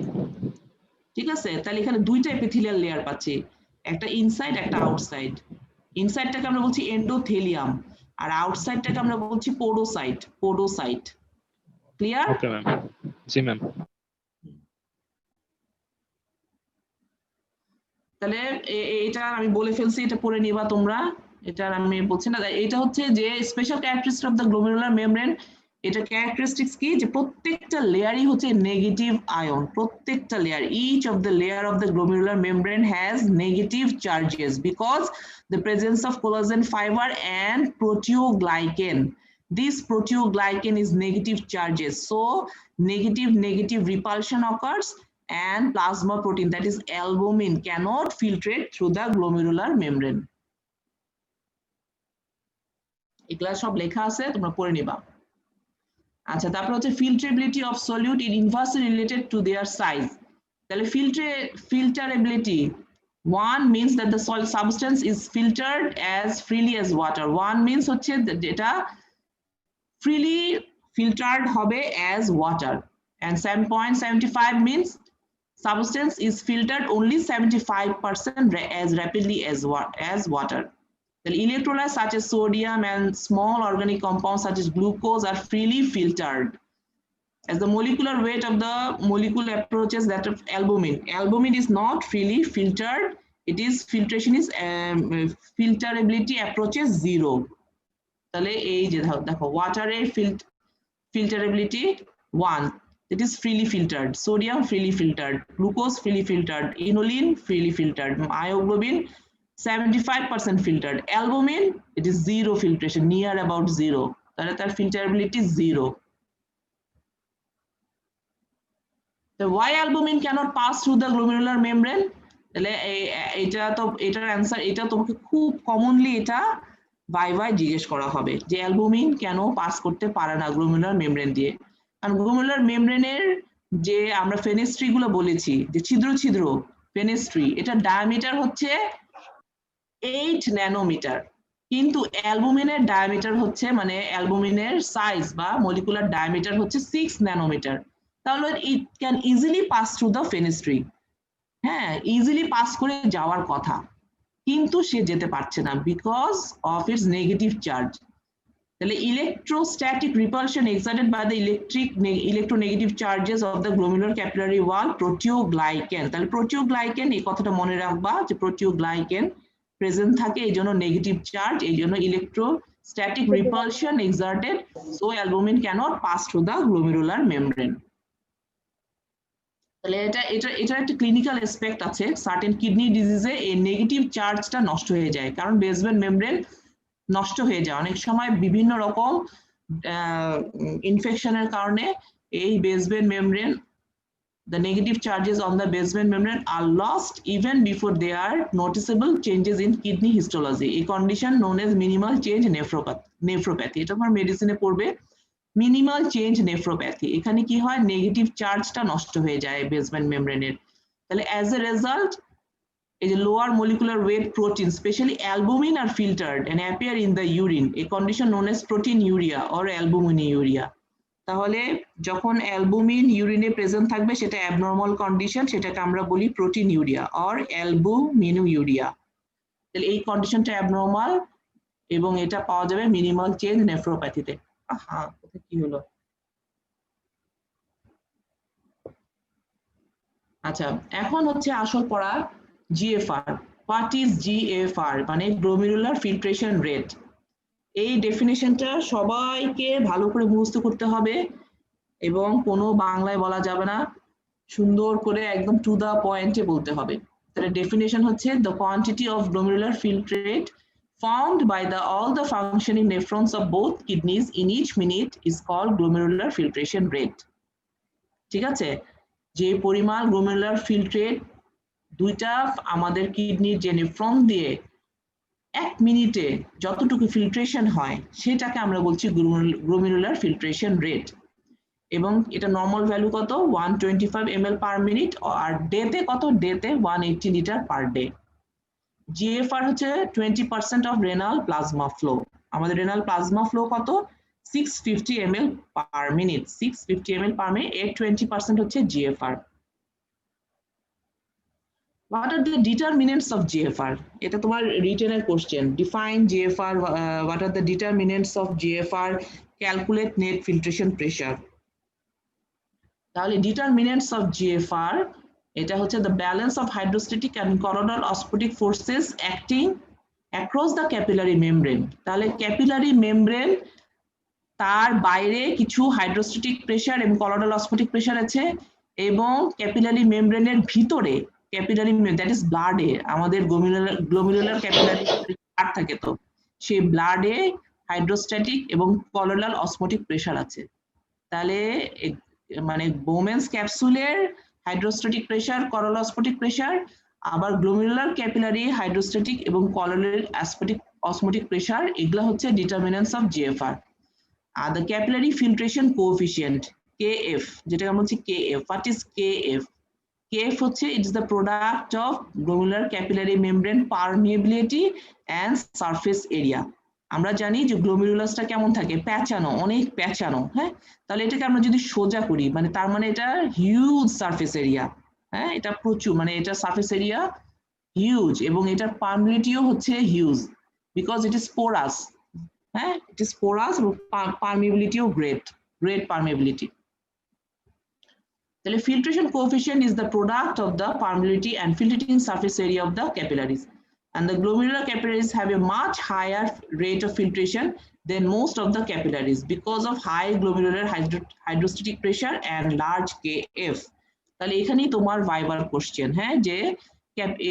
ঠিক আছে। তাহলে এখানে দুইটা এপিথেলিয়াল লেয়ার পাচ্ছি, একটা ইনসাইড একটা আউটসাইড। ইনসাইডটাকে আমরা বলছি এন্ডোথেলিয়াম আর আউটসাইডটাকে আমরা বলছি পোডোসাইট। ক্লিয়ার? Okay ma'am. জি ম্যাম। তাহলে এটা আমি বলে ফেলছি, এটা পড়ে নিবা তোমরা, এটা আমি বলছি না। এটা হচ্ছে যে special characteristic of the glomerular membrane. এটা ক্যারেক্টারিস্টিক্স কি, যে প্রত্যেকটা লেয়ারই হচ্ছে নেগেটিভ আয়ন, প্রত্যেকটা layer, each of the layer of the glomerular membrane has negative charges because the presence of collagen fiber and proteoglycan. This proteoglycan is negative charges, so negative repulsion occurs, and plasma protein, that is albumin, cannot filtrate through the glomerular membrane. এগুলা সব লেখা আছে, তোমরা পড়ে নিবা। আচ্ছা, তারপর হচ্ছে filtrability of solute is inversely related to their size. তাহলে filterability, one means that the solid substance is filtered as freely as water. One means হচ্ছে যেটা freely filtered হবে as water, and 7.75 means substance is filtered only 75% as rapidly as water. The electrolytes such as sodium and small organic compounds such as glucose are freely filtered. As the molecular weight of the molecule approaches that of albumin, albumin is not freely filtered. Filterability approaches 0. তাহলে এই যে দেখো, ওয়াটারের filterability 1, it is freely filtered, sodium freely filtered, glucose freely filtered, inulin freely filtered, myoglobin 75% filtered, albumin it is 0 filtration, near about 0, তাহলে তার filterability 0. So why albumin cannot pass through the glomerular membrane? তাহলে এটার answer, এটা তোমাকে খুব commonly এটা ভাইভায় জিজ্ঞেস করা হবে যে অ্যালবুমিন কেন পাস করতে পারে না গ্লোমেরুলার মেমব্রেন দিয়ে। কারণ গ্লোমেরুলার মেমব্রেনের যে আমরা ফেনেস্ট্রি গুলো বলেছি, যে ছিদ্র ফেনেস্ট্রি, এটা ডায়ামিটার হচ্ছে 8 ন্যানোমিটার, কিন্তু অ্যালবুমিনের ডায়ামিটার হচ্ছে, মানে অ্যালবুমিনের সাইজ বা মলিকুলার ডায়ামিটার হচ্ছে 6 ন্যানোমিটার। তাহলে it can easily pass through the fenestrae, হ্যাঁ, ইজিলি পাস করে যাওয়ার কথা, কিন্তু সে যেতে পারছে না because of its negative charge. তাহলে electrostatic repulsion exerted by the electronegative charges of the glomerular capillary wall, proteoglycan, তাহলে proteoglycan এই কথাটা মনে রাখবা যে proteoglycan প্রেজেন্ট থাকে, এই জন্য নেগেটিভ চার্জ, এই জন্য electrostatic repulsion exerted, so albumin cannot pass through the glomerular membrane. তাহলে এটা একটা ক্লিনিক্যাল অ্যাসপেক্ট আছে, সার্টেন কিডনি ডিজিজে এই নেগেটিভ চার্জটা নষ্ট হয়ে যায়, কারণ বেসমেন্ট মেমব্রেন নষ্ট হয়ে যায় অনেক সময় বিভিন্ন রকম ইনফেকশনের কারণে। এই basement membrane, the negative charges on the basement membrane are lost even before there are noticeable changes in kidney histology, a condition known as minimal change nephropathy. এটা তোমার মেডিসিনে পড়বে, মিনিমাল চেঞ্জ নেফ্রোপ্যাথি। এখানে কি হয়, নেগেটিভ চার্জটা নষ্ট হয়ে যায় বেসমেন্ট মেমব্রেনের। তাহলে অ্যাজ এ রেজাল্ট এই যে lower molecular weight protein, specially albumin, are filtered and appear in the urine, a condition known as proteinuria or albuminuria. তাহলে যখন অ্যালবুমিন ইউরিনে প্রেজেন্ট থাকবে সেটা অ্যাবনর্মাল কন্ডিশন, সেটাকে আমরা বলি প্রোটিনিউরিয়া অর অ্যালবুমিনুরিয়া। তাহলে এই কন্ডিশনটা অ্যাবনর্মাল এবং এটা পাওয়া যাবে মিনিমাল চেঞ্জ নেফ্রোপ্যাথিতে। কোথায় কি হলো? আচ্ছা, এখন হচ্ছে আসল পড়া জিএফআর। What is GFR? মানে গ্লোমেরুলার ফিল্ট্রেশন রেট। এই ডেফিনেশনটা সবাইকে ভালো করে মুখস্থ করতে হবে এবং কোনো বাংলায় বলা যাবে না, সুন্দর করে একদম টু দা পয়েন্টে বলতে হবে। তাহলে ডেফিনেশন হচ্ছে the quantity of glomerular filtrate formed by all the functioning nephrons of both kidneys in each minute is called glomerular filtration rate. ঠিক আছে, যে পরিমাণ গ্লোমেরুলার ফিল্ট্রেট দুইটা আমাদের কিডনির যে নেফ্রন দিয়ে এক মিনিটে যতটুকু ফিল্ট্রেশন হয় সেটাকে আমরা বলছি গ্লোমেরুলার ফিল্ট্রেশন রেট। এবং এটা নর্মাল ভ্যালু কত? 125 ml পার মিনিট, আর ডেতে কত? ডেতে 180 লিটার পার ডে। জিএফআর হচ্ছে 20% অফ রেনাল প্লাজমা ফ্লো। আমাদের রেনাল প্লাজমা ফ্লো কত? 650 ml per minute. 650 ml per minute, এর 20% হচ্ছে GFR. What are the determinants of GFR? এটা তোমার রিটেনের question. Define GFR. What are the determinants of GFR? Calculate net filtration pressure. তাহলে determinants of GFR এটা হচ্ছে the balance of hydrostatic and choroidal osmotic forces acting across the capillary membrane. তাহলে capillary membrane তার বাইরে কিছু hydrostatic pressure এবং colloidal osmotic pressure আছে, এবং ক্যাপিলারি মেমব্রেনের ভিতরে ক্যাপিলারি দ্যাট ইজ ব্লাডে, আমাদের গ্লোমেরুলার ক্যাপিলারি ব্লাড থাকে, তো সেই ব্লাডে হাইড্রোস্ট্যাটিক এবং কলোইডাল অসমোটিক প্রেসার আছে। তাহলে মানে বোমেন্স ক্যাপসুলের hydrostatic pressure, colloidal osmotic pressure, আবার গ্লোমেরুলার ক্যাপিলারি হাইড্রোস্ট্যাটিক এবং কলোইডাল অসমোটিক প্রেসার, এগুলো হচ্ছে ডিটারমিনেন্টস অফ জিএফআর। আর the capillary filtration coefficient KF, যেটা আমরা বলছি KF। What is KF? KF হচ্ছে it's the product of glomerular capillary membrane permeability and surface area. আমরা জানি যে গ্লোমেরুলাসটা কেমন থাকে? প্যাঁচানো, অনেক প্যাঁচানো। হ্যাঁ, তাহলে এটাকে আমরা যদি সোজা করি, মানে তার মানে এটা হিউজ সারফেস এরিয়া। হ্যাঁ, এটা প্রচুর, মানে এটা সারফেস এরিয়া হিউজ, এবং এটার পারমিবিলিটিও হচ্ছে huge because it is porous. হ্যাঁ, ইট ইজ পোরাস, পারমিবিলিটিও গ্রেট পারমিবিলিটি। তাহলে filtration coefficient is the product of the permeability and filtrating surface area of the capillaries, and the glomerular capillaries have a much higher rate of filtration than most of the capillaries because of high glomerular hydrostatic pressure and large KF. তাহলে এখানেই তোমার ভাইবার question, হ্যাঁ, যে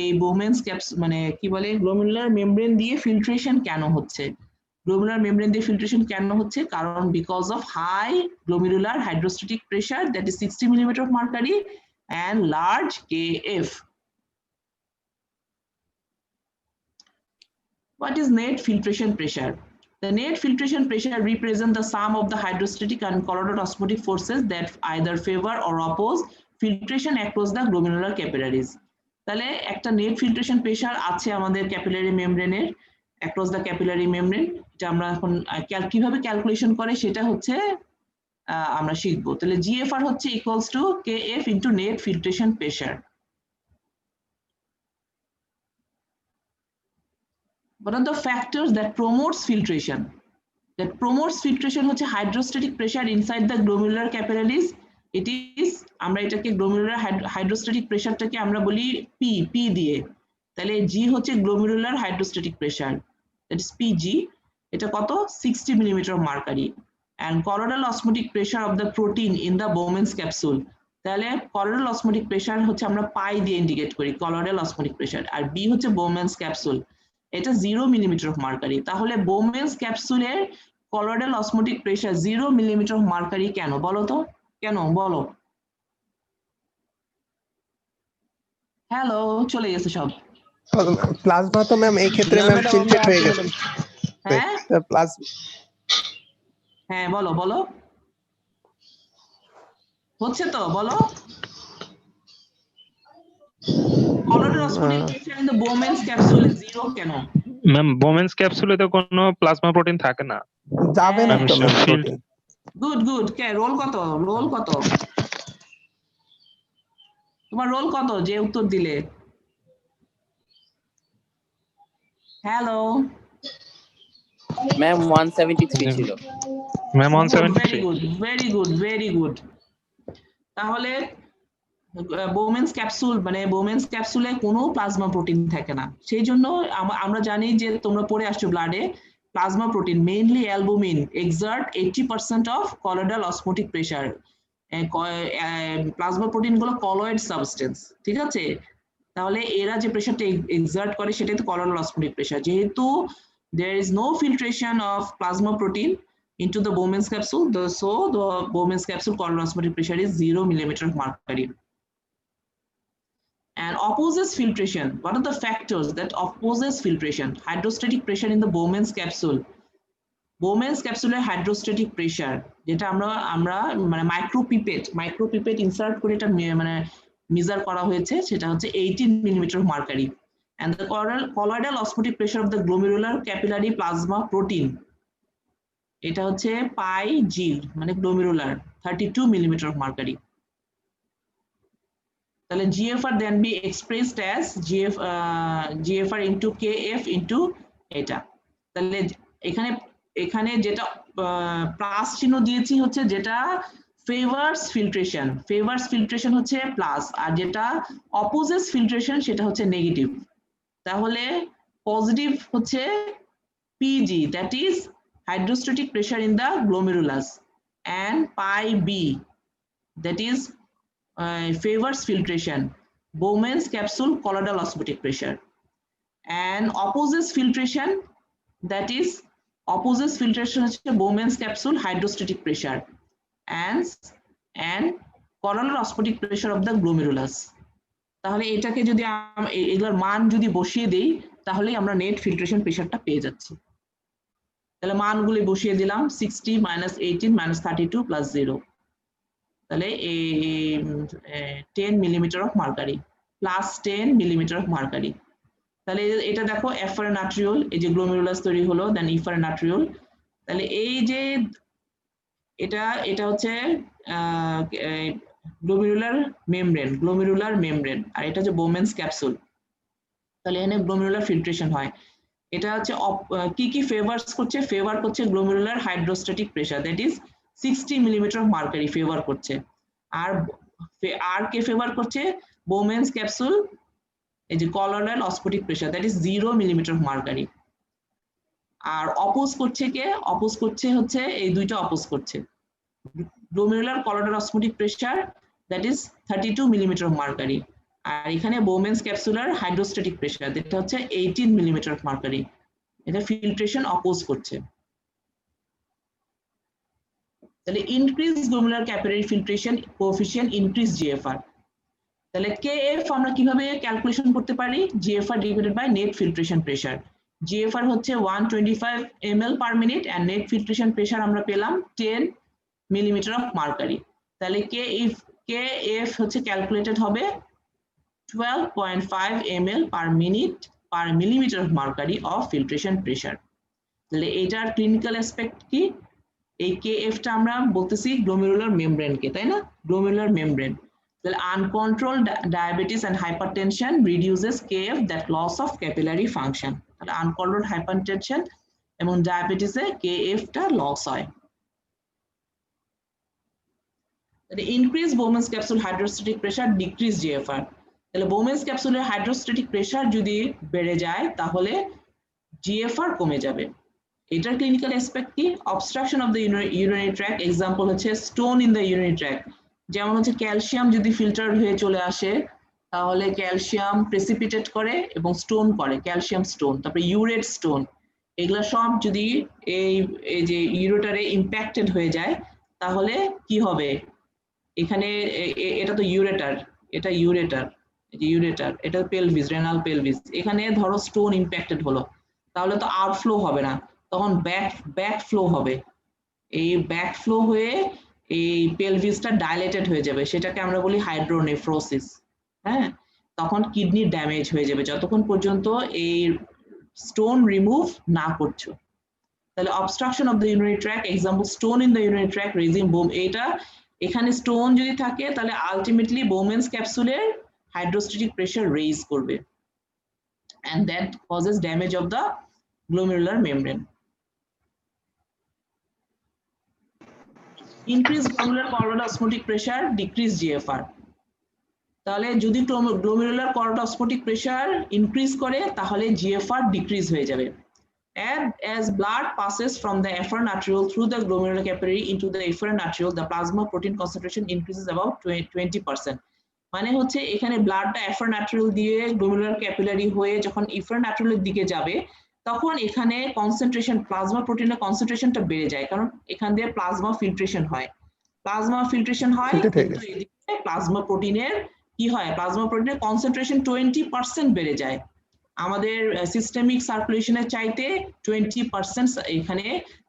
এই Bowman's caps মানে কি বলে গ্লোমেরুলার মেমব্রেন দিয়ে ফিল্ট্রেশন কেন হচ্ছে? গ্লোমেরুলার মেমব্রেন দিয়ে ফিল্ট্রেশন কেন হচ্ছে? কারণ because of high glomerular hydrostatic pressure that is 60 mm of mercury and large KF. What is net filtration pressure? The net filtration pressure represents the sum of the hydrostatic and colloidal osmotic forces that either favor or oppose filtration across the glomerular capillaries. তাহলে একটা net filtration pressure আছে আমাদের capillary মেমব্রেনের across the capillary membrane. এটা আমরা এখন কিভাবে calculation করে সেটা হচ্ছে আমরা শিখবো। তাহলে জিএফআর হচ্ছে equals to KF into net filtration pressure. What are the factors that promotes filtration? That promotes filtration হচ্ছে hydrostatic pressure inside the glomerular capillaries. It is, আমরা এটাকে গ্লোমেরুলার হাইড্রোস্ট্যাটিক প্রেসারটাকে আমরা বলি P দিয়ে। তাহলে G হচ্ছে glomerular hydrostatic pressure, that is PG। এটা কত? 60 mm of mercury. And colloidal osmotic pressure of the protein in the Bowman's capsule. তাহলে colloidal osmotic pressure হচ্ছে আমরা পাই দিয়ে ইন্ডিকেট করি, colloidal osmotic pressure। আর B হচ্ছে Bowman's capsule, এটা 0 mm of mercury। তাহলে Bowman's capsule-এর colloidal osmotic pressure 0 mm of mercury কেন? বলো তো কেন, বলো। হ্যালো, চলে গেছে সব। প্লাজমা তো ম্যাম এই ক্ষেত্রে ম্যাম ফিল্ট্রেট হয়ে গেছে। হ্যাঁ হ্যাঁ, বলো বলো, হচ্ছে তো বলো। colloidal osmotic pressure in the Bowman's capsule is 0 কেন? ম্যাম বোমেন্স ক্যাপসুলে তো কোনো প্লাজমা প্রোটিন থাকে না। যাবে না তো ম্যাম প্রোটিন। Good good. কে রোল কত? রোল কত? তোমার রোল কত যে উত্তর দিলে? হ্যালো ম্যাম 173 ছিল। Ma'am very 173। Good very good very good. তাহলে বোমেন্স ক্যাপসুল মানে বোমেন্স ক্যাপসুলে কোনো প্লাজমা প্রোটিন থাকে না, সেই জন্য আমরা জানি যে তোমরা পড়ে আসছো ব্লাডে plasma protein mainly albumin exert 80% of colloidal osmotic pressure. Plasma protein গুলো কলয়েড সাবস্টেন্স, ঠিক আছে? তাহলে এরা যে প্রেসারটা এক্সার্ট করে সেটাই তো কলয়েডাল অসমোটিক প্রেসার। যেহেতু there is no filtration of plasma protein into the Bowman's capsule, so the Bowman's capsule colloidal osmotic pressure is 0 millimeter of mercury. And opposes filtration. What are the factors that opposes filtration? Hydrostatic pressure in the Bowman's capsule. Bowman's capsule hydrostatic pressure যেটা আমরা মানে মাইক্রোপিপেট insert করে এটা মানে measure করা হয়েছে, সেটা হচ্ছে 18 millimeter of mercury. And the colloidal osmotic pressure of the glomerular capillary plasma protein এটা হচ্ছে পাই জি মানে glomerular 32 millimeter of mercury. তাহলে GFR then be expressed as GFR into KF into এটা। তাহলে এখানে যেটা প্লাস চিহ্ন দিয়েছি হচ্ছে যেটা ফেভারস ফিল্ট্রেশন হচ্ছে প্লাস, আর যেটা অপোজেস ফিল্ট্রেশন সেটা হচ্ছে নেগেটিভ। তাহলে পজিটিভ হচ্ছে PG, that is hydrostatic pressure in the glomerulus, and pi B, that is favors filtration, Bowman's capsule colloidal osmotic pressure. And opposes filtration, that is opposes filtration হচ্ছে Bowman's capsule hydrostatic pressure and colloidal osmotic pressure of the glomerulus. তাহলে এটাকে যদি এগুলোর মান যদি বসিয়ে দেই তাহলে আমরা নেট ফিল্ট্রেশন প্রেসারটা পেয়ে যাচ্ছি। তাহলে মানগুলি বসিয়ে দিলাম 60 - 18 - 32 + 0, তাহলে 10 millimeter of mercury plus 10 millimeter of mercury। তাহলে এটা দেখো এফারেনাট্রিওল, এই যে গ্লোমেরুলাস তৈরি হলো, দেন ইফারেনাট্রিওল। তাহলে এই যে এটা হচ্ছে গ্লোমেরুলার মেমব্রেন আর এটা হচ্ছে বোমেন্স ক্যাপসুল। তাহলে এখানে গ্লোমেরুলার ফিল্ট্রেশন হয়। এটা হচ্ছে কি ফেভার করছে glomerular hydrostatic pressure, that is 60 millimeter of mercury favour করছে। আর কে ফেভার করছে? বোমেন্স ক্যাপসুল এই যে colloidal osmotic pressure, that is 0 millimeter of mercury। আর অপোজ করছে হচ্ছে এই দুইটা অপোজ করছে, glomerular colloidal osmotic pressure that is 32 millimeter of mercury, আর এখানে বোমেন্স ক্যাপসুলার হাইড্রোস্ট্যাটিক প্রেসার যেটা হচ্ছে 18 millimeter of mercury। এটা ফিল্ট্রেশন অপোজ করছে। তাহলে increase glomerular capillary filtration coefficient increase GFR। তাহলে KF আমরা কিভাবে ক্যালকুলেশন করতে পারি? GFR divided by net filtration pressure. GFR হচ্ছে 125 ml per minute and net filtration pressure আমরা পেলাম 10 millimeter of mercury। তাহলে KF হচ্ছে ক্যালকুলেটেড হবে 12.5 ml per minute per millimeter of mercury of filtration pressure। তাহলে এটার ক্লিনিক্যাল অ্যাসপেক্ট কি? এই KF-টা আমরা বলতেছি গ্লোমেরুলার মেমব্রেনকে, তাই না? Glomerular membrane. তাহলে uncontrolled diabetes and hypertension reduces KF, that loss of capillary function. তাহলে আনকন্ট্রোলড হাইপারটেনশন এবং ডায়াবেটিসে KF-টা লস হয়। তাহলে increase Bowman's capsule hydrostatic pressure decrease GFR। তাহলে বোমেন্স ক্যাপসুলের হাইড্রোস্ট্যাটিক প্রেসার যদি বেড়ে যায় তাহলে GFR কমে যাবে। এটার ক্লিনিক্যাল অ্যাসপেক্ট কি? Obstruction of the urinary tract, example হচ্ছে stone in the urinary tract. যেমন হচ্ছে ক্যালসিয়াম যদি ফিল্টার হয়ে চলে আসে তাহলে ক্যালসিয়াম প্রেসিপিটেট করে এবং স্টোন করে, ক্যালসিয়াম স্টোন। তারপরে ইউরেট স্টোন, এগুলা সব যদি এই যে ইউরেটারে ইম্প্যাক্টেড হয়ে যায় তাহলে কি হবে? এখানে এটা তো ইউরেটার, এটা পেলভিস, রেনাল পেলভিস। এখানে ধরো স্টোন ইম্প্যাক্টেড হলো, তাহলে তো আউটফ্লো হবে না, তখন ব্যাক ফ্লো হবে। এই ব্যাক ফ্লো হয়ে এই পেলভিসটা ডাইলেটেড হয়ে যাবে, সেটাকে আমরা বলি হাইড্রোনেফ্রোসিস। হ্যাঁ, তখন কিডনি ড্যামেজ হয়ে যাবে যতক্ষণ পর্যন্ত এই স্টোন রিমুভ না করছো। তাহলে obstruction of the urinary tract, example stone in the urinary tract raising Bowman's, এটা এখানে স্টোন যদি থাকে তাহলে আলটিমেটলি বোমেন্স ক্যাপসুলের হাইড্রোস্ট্যাটিক প্রেসার রেজ করবে, and that causes damage of the glomerular membrane. Increased glomerular choroidal osmotic pressure, decrease GFR. তাহলে যদি glomerular choroidal osmotic pressure increase করে তাহলে GFR decrease হয়ে যাবে। And as blood passes from the afferent arteriole through the glomerular capillary into the efferent arteriole, the plasma protein concentration increases about 20%. মানে হচ্ছে এখানে ব্লাডটা efferent আর্টেরিয়ল দিয়ে গ্লোমেরুলার ক্যাপিলারি হয়ে যখন এফারেন্ট আর্টেরিয়লের দিকে যাবে তখন এখানে কনসেন্ট্রেশন, প্লাজমা প্রোটিনের কনসেন্ট্রেশনটা বেড়ে যায়, কারণ এখান দিয়ে প্লাজমা ফিল্ট্রেশন হয়, কিন্তু এদিকে প্লাজমা প্রোটিনের কি হয়, প্লাজমা প্রোটিনের কনসেন্ট্রেশন 20% বেড়ে যায়। আমাদের সিস্টেমিক সার্কুলেশনের চাইতে 20% এখানে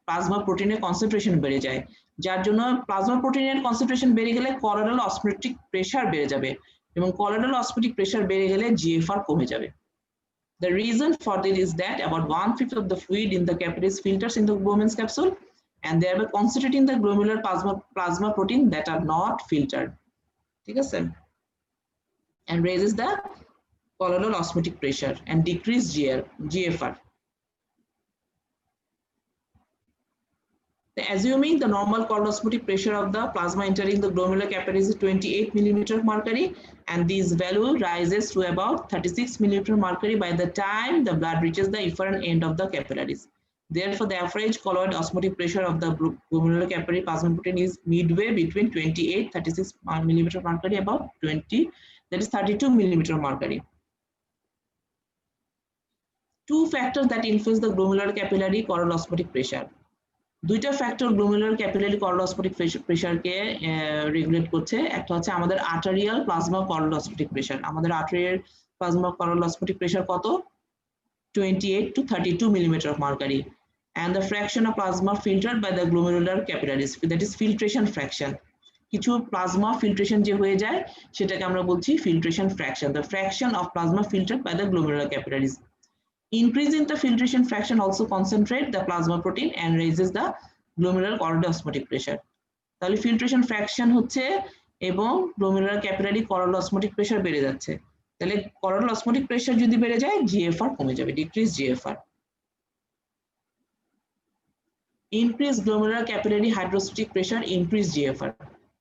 প্লাজমা প্রোটিনের কনসেন্ট্রেশন বেড়ে যায়, যার জন্য প্লাজমা প্রোটিনের কনসেন্ট্রেশন বেড়ে গেলে কলোয়েডাল অসমোটিক প্রেসার বেড়ে যাবে, এবং কলোয়েডাল অসমোটিক প্রেসার বেড়ে গেলে জিএফআর কমে যাবে। The reason for this is that about 1/5 of the fluid in the capillaries filters in the Bowman's capsule and thereby concentrating the glomerular plasma protein that are not filtered. ঠিক আছে? And raises the colloidal osmotic pressure and decrease GFR. Assuming the normal colloidal osmotic pressure of the plasma entering the glomerular capillaries is 28 millimeter mercury, and this value rises to about 36 millimeter mercury by the time the blood reaches the efferent end of the capillaries. Therefore, the average colloid osmotic pressure of the glomerular capillary plasma protein is midway between 28-36 millimeter mercury, about 20, that is 32 millimeter mercury. Two factors that influence the glomerular capillary colloidal osmotic pressure. দুইটা factor glomerular capillary colloidal osmotic প্রেসারকে regulate করছে। একটা হচ্ছে আমাদের arterial plasma colloidal osmotic pressure. আমাদের arterial plasma colloidal osmotic pressure কত? 28 to 32 millimeter of mercury, and the fraction of plasma filtered by the glomerular capillaries, that is filtration fraction. কিছু plasma filtration যে হয়ে যায় সেটাকে আমরা বলছি filtration fraction, the fraction of plasma filtered by the glomerular capillaries. Increase in the filtration fraction also concentrate the plasma protein and raises the glomerular choroidal osmotic pressure. তাহলে filtration fraction হচ্ছে এবং glomerular capillary choroidal osmotic pressure বেড়ে যাচ্ছে, তাহলে choroidal osmotic pressure যদি বেড়ে যায় GFR কমে যাবে, decrease GFR. Increase glomerular capillary hydrostatic pressure, increase GFR.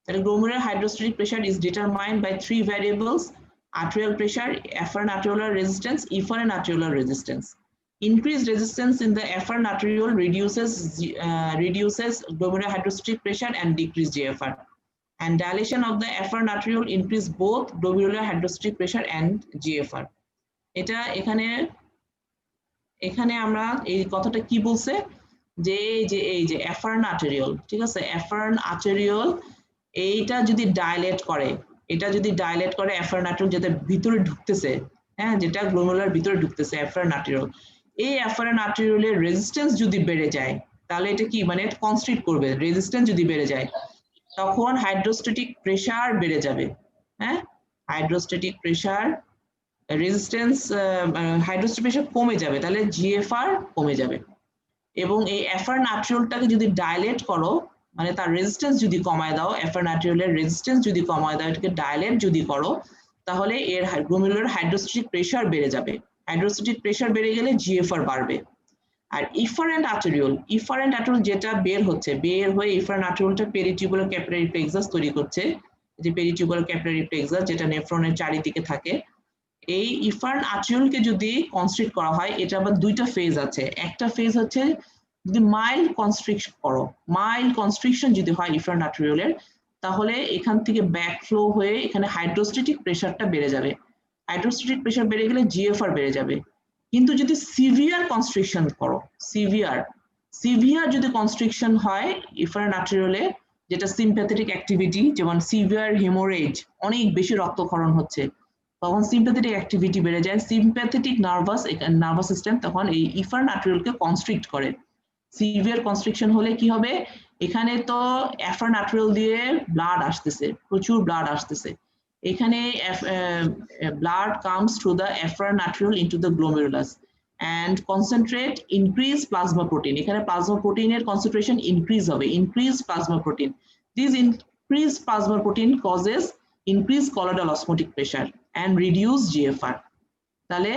তাহলে glomerular hydrostatic pressure is determined by three variables: arterial pressure, afferent arteriolar resistance, efferent arteriolar resistance. Increased resistance in the afferent arteriole reduces glomerular hydrostatic pressure and decrease GFR. And dilation of the afferent arteriole increase both glomerular hydrostatic pressure and GFR. এটা এখানে আমরা এই কথাটা কি বলছে যে এই যে afferent arteriole, ঠিক আছে, afferent arteriole এইটা যদি ডাইলেট করে, এটা যদি ডাইলেট করে afferent arteriole যেটা ভিতরে ঢুকতেছে, হ্যাঁ, যেটা গ্লোমেরুলার ভিতরে ঢুকতেছে afferent arteriole, এই afferent arteriole এর রেজিস্ট্যান্স যদি বেড়ে যায় তাহলে এটা কি মানে কনস্ট্রিক্ট করবে, রেজিস্ট্যান্স যদি বেড়ে যায় তখন হাইড্রোস্ট্যাটিক প্রেসার বেড়ে যাবে, হ্যাঁ, hydrostatic pressure resistance hydrostatic pressure কমে যাবে, তাহলে জিএফআর কমে যাবে। এবং এই afferent arterioleটাকে যদি ডাইলেট করো, মানে তার রেজিস্ট্যান্স যদি কমায় দাও, afferent arterioleর রেজিস্ট্যান্স যদি কমায় দাও, এটাকে ডাইলেট যদি করো, তাহলে এর গ্লোমেরুলার হাইড্রোস্ট্যাটিক প্রেসার বেড়ে যাবে, হাইড্রোস্ট্যাটিক প্রেসার বেড়ে গেলে জিএফআর বাড়বে। আর efferent arteriole যেটা বের হয়ে efferent arterioleটা পেরিটিউবুলার ক্যাপিলারি প্লেক্সাস তৈরি করছে, যে পেরিটিউবুলার ক্যাপিলারি প্লেক্সাস যেটা নেফ্রনের চারিদিকে থাকে, এই efferent arterioleকে যদি কনস্ট্রিক্ট করা হয়, এটা আবার দুইটা ফেজ আছে। একটা ফেজ হচ্ছে যদি মাইল্ড কনস্ট্রিকশন যদি হয় efferent arterioleর, তাহলে এখান থেকে ব্যাকফ্লো হয়ে এখানে হাইড্রোস্ট্যাটিক প্রেসারটা বেড়ে যাবে, হাইড্রোস্ট্যাটিক প্রেসার বেড়ে গেলে জিএফআর বেড়ে যাবে। কিন্তু যদি সিভিয়ার কনস্ট্রিকশন করো, সিভিয়ার যদি কনস্ট্রিকশন হয় efferent arteriole, যেটা সিম্প্যাথেটিক অ্যাক্টিভিটি, যেমন সিভিয়ার হেমোরেজ, অনেক বেশি রক্তক্ষরণ হচ্ছে, তখন সিম্প্যাথেটিক অ্যাক্টিভিটি বেড়ে যায়, সিম্প্যাথেটিক নার্ভাস সিস্টেম তখন এই efferent arterioleকে কনস্ট্রিক্ট করে। সিভিয়ার কনস্ট্রিকশন হলে কি হবে, এখানে তো afferent arteriole দিয়ে ব্লাড আসতেছে, প্রচুর ব্লাড আসতেছে, এখানে blood comes through the afferent arteriole into the glomerulus, and concentrate increase plasma protein. এখানে plasma protein এর concentration increase হবে, increase plasma protein. This increased plasma protein causes increased colloidal osmotic pressure and reduce GFR. তাহলে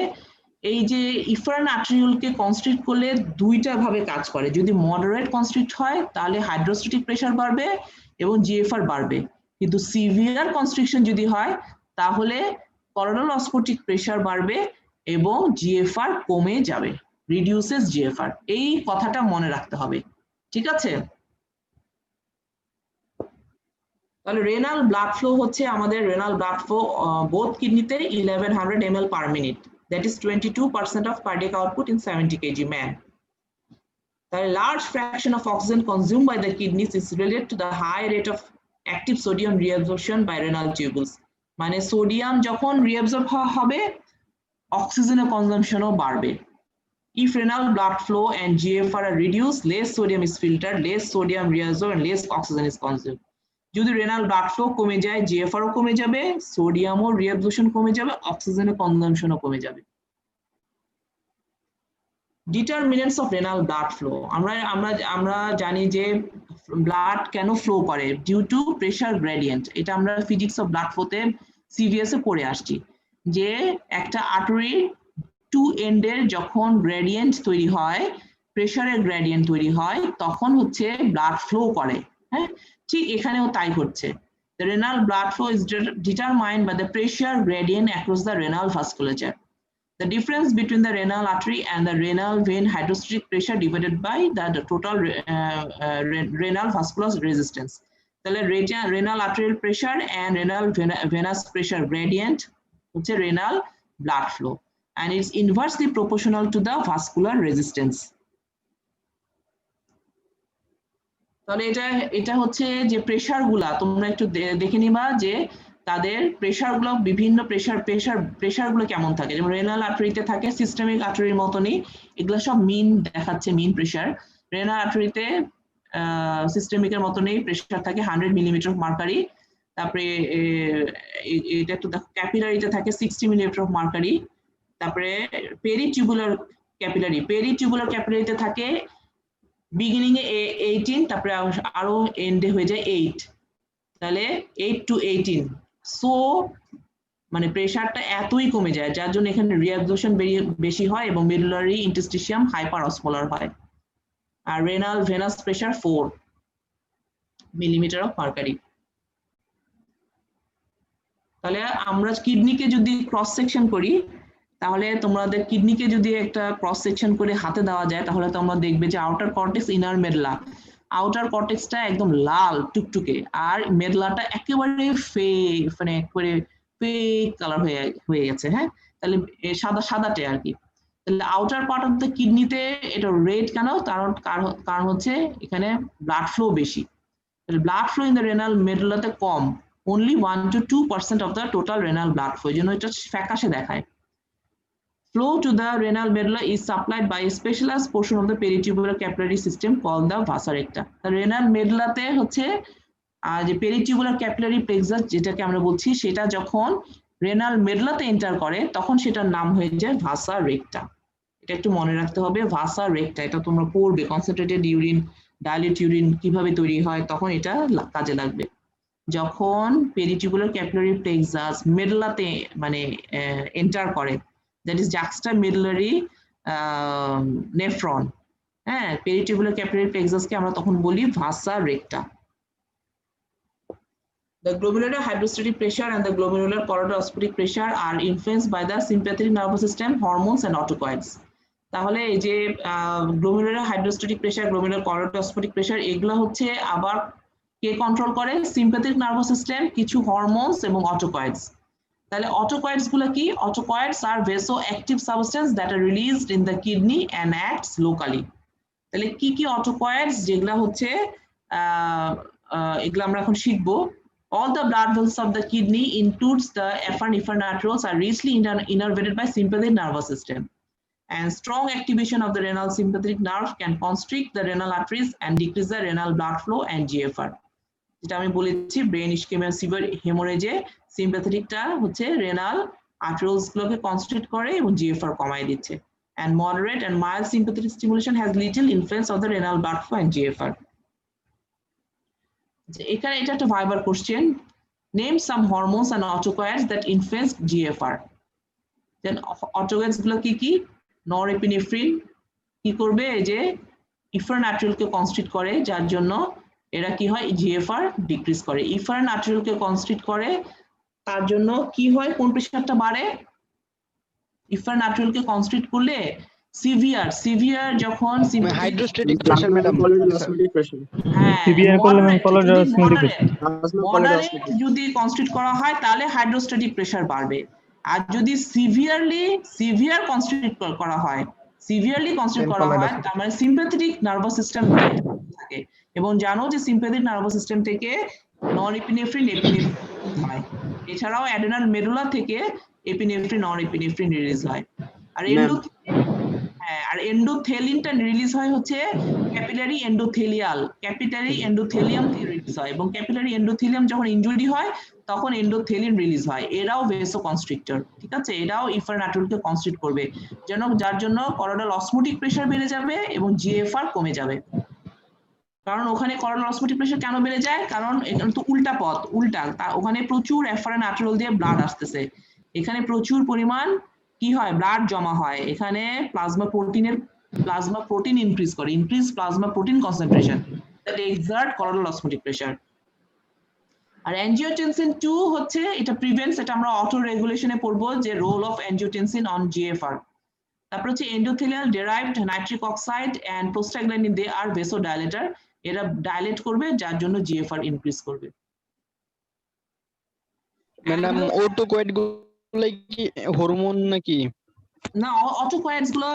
এই যে ইফারেন আর্টেরিওলকে constrict করলে দুইটা ভাবে কাজ করে। যদি মডারেট কনস্ট্রিক্ট হয় তাহলে হাইড্রোস্ট্যাটিক প্রেসার বাড়বে এবং জিএফআর বাড়বে, কিন্তু সিভিয়ার কনস্ট্রিকশন যদি হয় তাহলে কলোইডাল অসমোটিক প্রেসার বাড়বে এবং জিএফআর কমে যাবে, রিডিউসেস জিএফআর। এই কথাটা মনে রাখতে হবে, ঠিক আছে? তাহলে রেনাল ব্লাড ফ্লো হচ্ছে আমাদের রেনাল ব্লাড ফ্লো বোথ কিডনিতে 1100 ml per minute, that is 22% of cardiac output in 70 kg man. The large fraction of oxygen consumed by the kidneys is related to the high rate of active sodium reabsorption by renal tubules. মানে sodium যখন reabsorb হবে অক্সিজেনের কনজাম্পশনও বাড়বে। If renal blood flow and GFR are reduced, less sodium is filtered, less sodium reabsorbed and less oxygen is consumed. যদি renal blood flow কমে যায় জিএফআরও কমে যাবে, সোডিয়ামও রিঅ্যাবজর্পশন কমে যাবে, অক্সিজেনের কনজাম্পশনও কমে যাবে। Determinants of renal blood flow, আমরা জানি যে ব্লাড কেন ফ্লো করে, ডিউ টু প্রেসার গ্রেডিয়েন্ট। এটা আমরা ফিজিক্স অফ ব্লাড ফ্লোতে সিভিএস এ পড়ে আসছি যে একটা আর্টারি টু এন্ডের যখন গ্রেডিয়েন্ট তৈরি হয়, প্রেসারের গ্রেডিয়েন্ট তৈরি হয়, তখন হচ্ছে ব্লাড ফ্লো করে। হ্যাঁ, ঠিক এখানেও তাই হচ্ছে। The renal blood flow is determined by the pressure gradient across the renal vasculature. The difference between the renal artery and the renal vein hydrostatic pressure divided by the total renal vascular resistance. তাহলে renal arterial pressure and renal venous pressure gradient হচ্ছে renal blood flow, and it's inversely proportional to the vascular resistance. তাহলে এটা হচ্ছে যে pressure গুলা তোমরা একটু দেখে নিবা যে তাদের প্রেসার গুলো বিভিন্ন প্রেসার গুলো কেমন থাকে। যেমন রেনাল আর্টারিতে থাকে সিস্টেমিক আর্টারির মতনই, এগুলো সব মিন দেখাচ্ছে, মিন প্রেসার। রেনাল আর্টারিতে সিস্টেমিকের মতনই প্রেসার থাকে 100 মিলিমিটার অফ মার্কারি। তারপরে এটা একটু দেখো ক্যাপিলারিতে থাকে 60 মিলিমিটার অফ মার্কারি। তারপরে পেরিটিউবুলার ক্যাপিলারিতে থাকে বিগিনিং এ 18, তারপরে আরো এন্ডে হয়ে যায় 8, তাহলে 8 to 18। সো মানে প্রেসারটা এতই কমে যায় যার জন্য এখানে রিঅ্যাবজর্পশন বেশি হয় এবং মেডুলারি ইন্টারস্টিশিয়াম হাইপার অসমোলার হয়। আর renal venous pressure 4 millimetre of mercury. তাহলে আমরা কিডনিকে যদি ক্রস সেকশন করি, তাহলে তোমাদের কিডনিকে যদি একটা ক্রস সেকশন করে হাতে দেওয়া যায় তাহলে তোমরা দেখবে যে আউটার কর্টেক্স, ইনার মেডলা। আউটার কর্টেক্সটা একদম লাল টুকটুকে আর মেডলাটা একেবারে মানে একবারে ফেক কালার হয়ে গেছে। হ্যাঁ, তাহলে সাদাটে আর কি। তাহলে আউটার পার্ট অফ দ্য কিডনিতে এটা রেড কেন? কারণ হচ্ছে এখানে ব্লাড ফ্লো বেশি। তাহলে blood flow in the renal মেডুলাতে কম, only 1 to 2% of the total renal blood flow, এই জন্য এটা ফ্যাকাশে দেখায়। Flow to the renal medulla is supplied by a specialized portion of the peritubular capillary system called the vasa recta. The renal medulla তে হচ্ছে যে peritubular capillary plexus যেটাকে আমরা বলছি, সেটা যখন renal medulla তে এন্টার করে তখন সেটার নাম হয়ে যায় vasa recta। এটা একটু মনে রাখতে হবে, vasa recta। এটা তোমরা পড়বে কনসেন্ট্রেটেড ইউরিন, ডাইলিউট ইউরিন কিভাবে তৈরি হয়, তখন এটা কাজে লাগবে। যখন peritubular capillary plexus medulla তে মানে এন্টার করে, that is juxtamedullary nephron, হ্যাঁ, peritubular capillary plexus কে আমরা তখন বলি vasa recta। The glomerular hydrostatic pressure and the glomerular colloidal osmotic pressure are influenced by the sympathetic nervous system, hormones and autocoids. তাহলে এই যে glomerular hydrostatic pressure, glomerular colloidal osmotic pressure, এগুলো হচ্ছে আবার কে control করে? সিম্প্যাথেটিক নার্ভাস সিস্টেম, কিছু hormones এবং অটোকয়েডস। তাহলে অটোকয়েডস গুলো কি? অটোকয়েডস আর vasoactive substance that are released in the kidney and acts locally. তাহলে কি কি অটোকয়েডস যেগুলা হচ্ছে এগুলা আমরা এখন শিখবো। All the blood vessels of the kidney includes the afferent efferent arterioles are richly innervated by sympathetic nervous system, and strong activation of the renal sympathetic nerve can constrict the renal arteries and decrease the renal blood flow and GFR. যেটা আমি বলেছি brain ischaemia severe হেমোরেজে সিম্প্যাথেটিকটা হচ্ছে renal আর্টেরিওলস গুলোকে constrict করে এবং GFR কমায় দিচ্ছে। and moderate and mild sympathetic stimulation has little influence on the renal blood flow and GFR. এখানে এটা একটা ভাইবার question, name some hormones and autocoads that influence GFR. Then autocoads গুলো কি norepinephrine কি করবে, এই যে ইফারনাট্রিল কে কনস্ট্রিক্ট করে, যার জন্য এরা কি হয় GFR ডিক্রিজ করে। ইফারনাট্রিল কে কনস্ট্রিক্ট করে, তার জন্য কি হয়, কোন প্রেসারটা বাড়ে, ইফারনাট্রিল কে কনস্ট্রিক্ট করলে সিভিয়ার যখন হাইড্রোস্ট্যাটিক প্রেসার ম্যাডাম, সিভিয়ার করলে ম্যাম কোলারোস্মোটিক মডারেট যদি কনস্ট্রিক্ট করা হয় তাহলে হাইড্রোস্ট্যাটিক প্রেসার বাড়বে, আর যদি সিভিয়ার কনস্ট্রিক্ট করা হয় তার মানে সিম্প্যাথেটিক নার্ভাস সিস্টেম থাকে, এবং জানো যে সিম্প্যাথেটিক নার্ভাস সিস্টেম থেকে নরএপিনেফ্রিন হয়, এছাড়াও অ্যাডেনাল মেডুলা থেকে এপিনেফ্রিন নরএপিনেফ্রিন রিলিজ হয়, আর এন্ডোথেলিনটা রিলিজ হয় হচ্ছে ক্যাপিলারি এন্ডোথেলিয়াম থেকে রিলিজ হয়, এবং ক্যাপিলারি এন্ডোথেলিয়াম যখন ইনজুরি হয় তখন এন্ডোথেলিন রিলিজ হয়, এরাও ভেসোকনস্ট্রিক্টর, ঠিক আছে, এরাও ইফারনাট্রিলকে কনস্ট্রিক্ট করবে, যার জন্য করোনাল অসমোটিক প্রেসার বেড়ে যাবে এবং জিএফআর কমে যাবে। কারণ ওখানে করোনাল অসমোটিক প্রেসার কেন বেড়ে যায়, কারণ এখানে তো উল্টা, ওখানে প্রচুর এফারেন আর্টেরিওল দিয়ে ব্লাড আসতেছে, এখানে প্রচুর পরিমাণ কি হয় ব্লাড জমা হয়, এখানে plasma protein increase plasma protein concentration that exert coronal osmotic pressure. আর অ্যাঞ্জিওটেনসিন 2 হচ্ছে এটা প্রিভেন্টস, এটা আমরা অটো রেগুলেশনে পড়বো যে role of angiotensin on GFR. তারপর হচ্ছে endothelial derived nitric oxide and prostaglandin they are vasodilator, এরা ডাইলেট করবে যার জন্য জিএফআর ইনক্রিজ করবে। ম্যাডাম অটোকয়েড গুলো কি হরমোন নাকি? না, অটোকয়েডস গুলো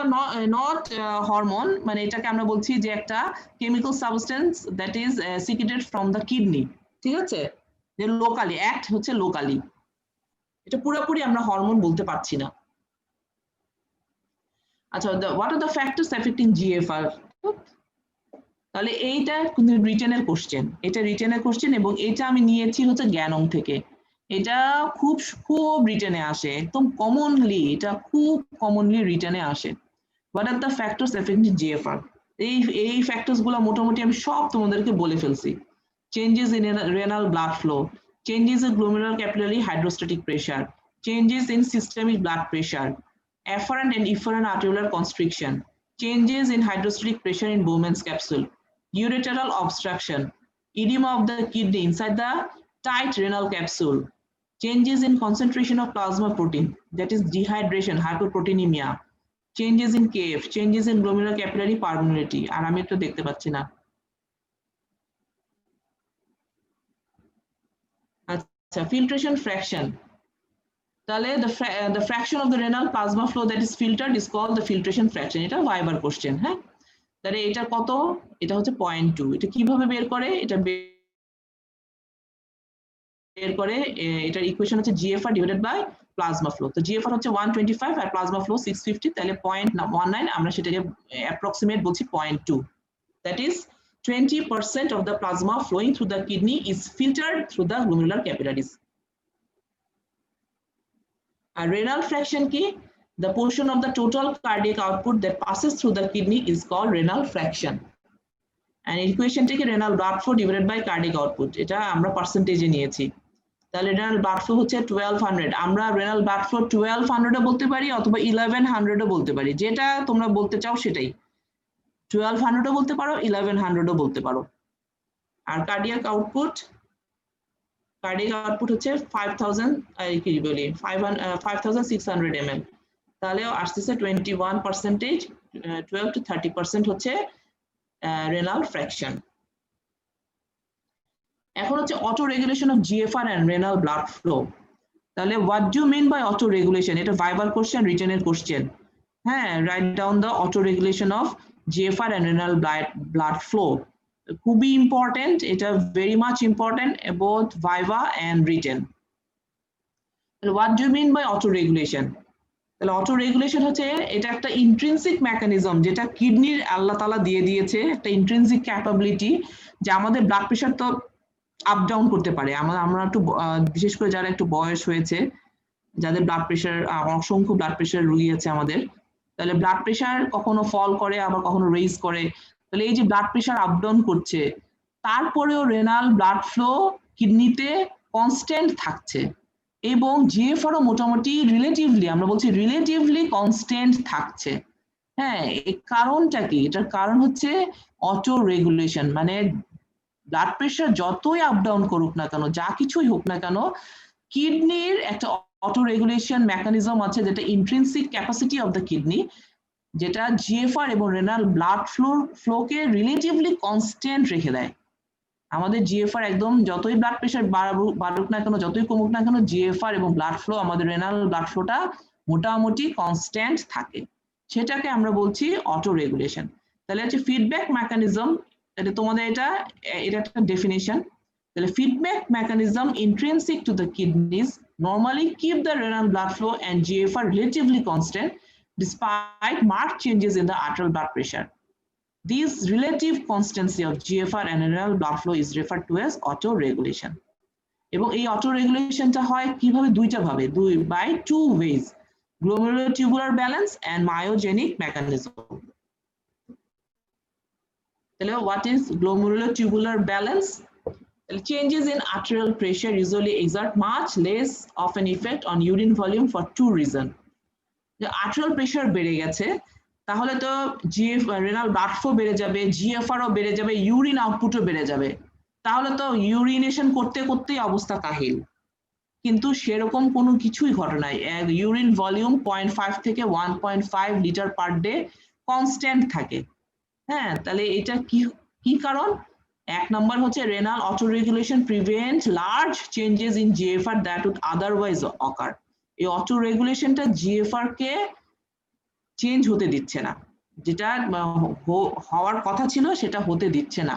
নট হরমোন, মানে এটাকে আমরা বলছি যে একটা chemical substance that is secreted from the kidney, ঠিক আছে, যে লোকালি অ্যাক্ট হচ্ছে লোকালি, এটা পুরোপুরি আমরা হরমোন বলতে পারছি না। আচ্ছা, what are the factors affecting GFR, তাহলে এইটা রিটেনের কোশ্চেন, এবং এটা আমি নিয়েছি হচ্ছে জ্ঞানং থেকে, এটা খুব রিটেনে আসে, একদম খুব কমনলি রিটেনে আসে। What are the factors affecting GFR, এই ফ্যাক্টরস গুলো মোটামুটি আমি সব তোমাদেরকে বলে ফেলছি। Changes in renal blood flow, changes in glomerular capillary hydrostatic pressure, changes in systemic blood pressure, afferent and efferent arteriolar constriction, changes in hydrostatic pressure in Bowman's capsule, ureteral obstruction, edema of the kidney inside the tight renal capsule, changes in concentration of plasma protein, that is dehydration, hyperproteinemia, changes in KF, changes in glomerular capillary permeability, আর আমি একটু দেখতে পাচ্ছি না। Filtration fraction, তাহলে the fraction of the renal plasma flow that is filtered is called the filtration fraction, এটা ভাইবার question. হ্যাঁ, তাহলে এটা কত, এটা হচ্ছে 0.2, এটা কিভাবে বের করে, এটার ইকুয়েশন হচ্ছে GFR divided by plasma flow, তো GFR হচ্ছে 125 আর প্লাজমা ফ্লো 650, তাহলে 0.19, আমরা সেটাকে অ্যাপ্রক্সিমেট বলছি 0.2, that is 20% of the plasma flowing through the kidney is filtered through the glomerular capillaries. A renal fraction ki, the portion of the total cardiac output that passes through the kidney is called renal fraction. And equation থেকে renal blood flow divided by cardiac output, এটা আমরা পার্সেন্টেজে নিয়েছি। তাহলে renal blood flow হচ্ছে 1200, আমরা renal blood flow 1200 বলতে পারি অথবা 1100 বলতে পারি, যেটা তোমরা বলতে চাও সেটাই, 1200 বলতে পারো, 1100 বলতে পারো। আর কার্ডিয়াক আউটপুট হচ্ছে 5600 ml, তাহলে আসতেছে 21%, 12 to 30% হচ্ছে রেনাল ফ্র্যাকশন। এখন হচ্ছে auto regulation of GFR and renal blood flow, তাহলে what do mean by auto regulation, এটা ভাইবাল কোশ্চেন, রিটেনের কোশ্চেন। হ্যাঁ, write down the auto regulation of GFR and renal blood flow, খুবই ইম্পর্টেন্ট, এটা very much important both viva and written. What do you mean by auto regulation? তাহলে auto regulation হচ্ছে এটা একটা ইন্ট্রিনসিক মেকানিজম, যেটা কিডনির আল্লাহ তাআলা দিয়ে দিয়েছে, একটা ইন্ট্রিনসিক ক্যাপাবিলিটি, যে আমাদের ব্লাড প্রেশার তো আপ ডাউন করতে পারে, আমরা একটু বিশেষ করে যারা একটু বয়স হয়েছে, যাদের ব্লাড প্রেশার, অসংখ্য ব্লাড প্রেশার রোগী আছে আমাদের, তাহলে ব্লাড প্রেশার কখনো ফল করে আবার কখনো রেইজ করে, তাহলে এই যে ব্লাড প্রেশার আপ ডাউন করছে তারপরেও রেনাল ব্লাড ফ্লো কিডনিতে কনস্ট্যান্ট থাকছে এবং জিএফআরও মোটামুটি রিলেটিভলি, আমরা বলছি রিলেটিভলি কনস্ট্যান্ট থাকছে। হ্যাঁ, এই কারণটা কি? এটার কারণ হচ্ছে অটো রেগুলেশন, মানে ব্লাড প্রেশার যতই আপ ডাউন করুক না কেন, যা কিছুই হোক না কেন, কিডনির একটা অটো রেগুলেশন মেকানিজম আছে যেটা intrinsic capacity of the kidney, যেটা জিএফআর এবং রেনাল ব্লাড ফ্লোকে রিলেটিভলি কনস্ট্যান্ট রেখে দেয়। আমাদের জিএফআর একদম যতই ব্লাড প্রেশার বাড়ুক না কেন, যতই কমুক না কেন, জিএফআর এবং ব্লাড ফ্লো, আমাদের রেনাল ব্লাড ফ্লোটা মোটামুটি কনস্ট্যান্ট থাকে, সেটাকে আমরা বলছি অটো রেগুলেশন। তাহলে হচ্ছে ফিডব্যাক মেকানিজম, এটা তোমাদের এটা একটা ডেফিনিশন। তাহলে feedback mechanism intrinsic to the kidneys normally keep the renal blood flow and GFR relatively constant despite marked changes in the arterial blood pressure. This relative constancy of GFR and renal blood flow is referred to as autoregulation. এবং এই autoregulationটা হয় কিভাবে? দুইটা ভাবে, by two ways: glomerulotubular balance and myogenic mechanism. তাহলে what is glomerulotubular balance? Changes in arterial pressure usually exert much less of an effect on urine volume for two reasons. The arterial pressure বেড়ে গেছে, তাহলে তো renal blood flow বেড়ে যাবে, GFR ও বেড়ে যাবে, urine আউটপুটও বেড়ে যাবে, তাহলে তো ইউরিনেশন করতে করতেই অবস্থা কাহিল। কিন্তু সেরকম কোনো কিছুই ঘটে নাই, ইউরিন ভলিউম 0.5 থেকে 1.5 লিটার পার ডে কনস্ট্যান্ট থাকে। হ্যাঁ, তাহলে এটা কি কারণ? এক নম্বর হচ্ছে renal autoregulation prevents large changes in GFR that would otherwise occur. এই autoregulationটা GFR কে চেঞ্জ হতে দিচ্ছে না, যেটা হওয়ার কথা ছিল সেটা হতে দিচ্ছে না।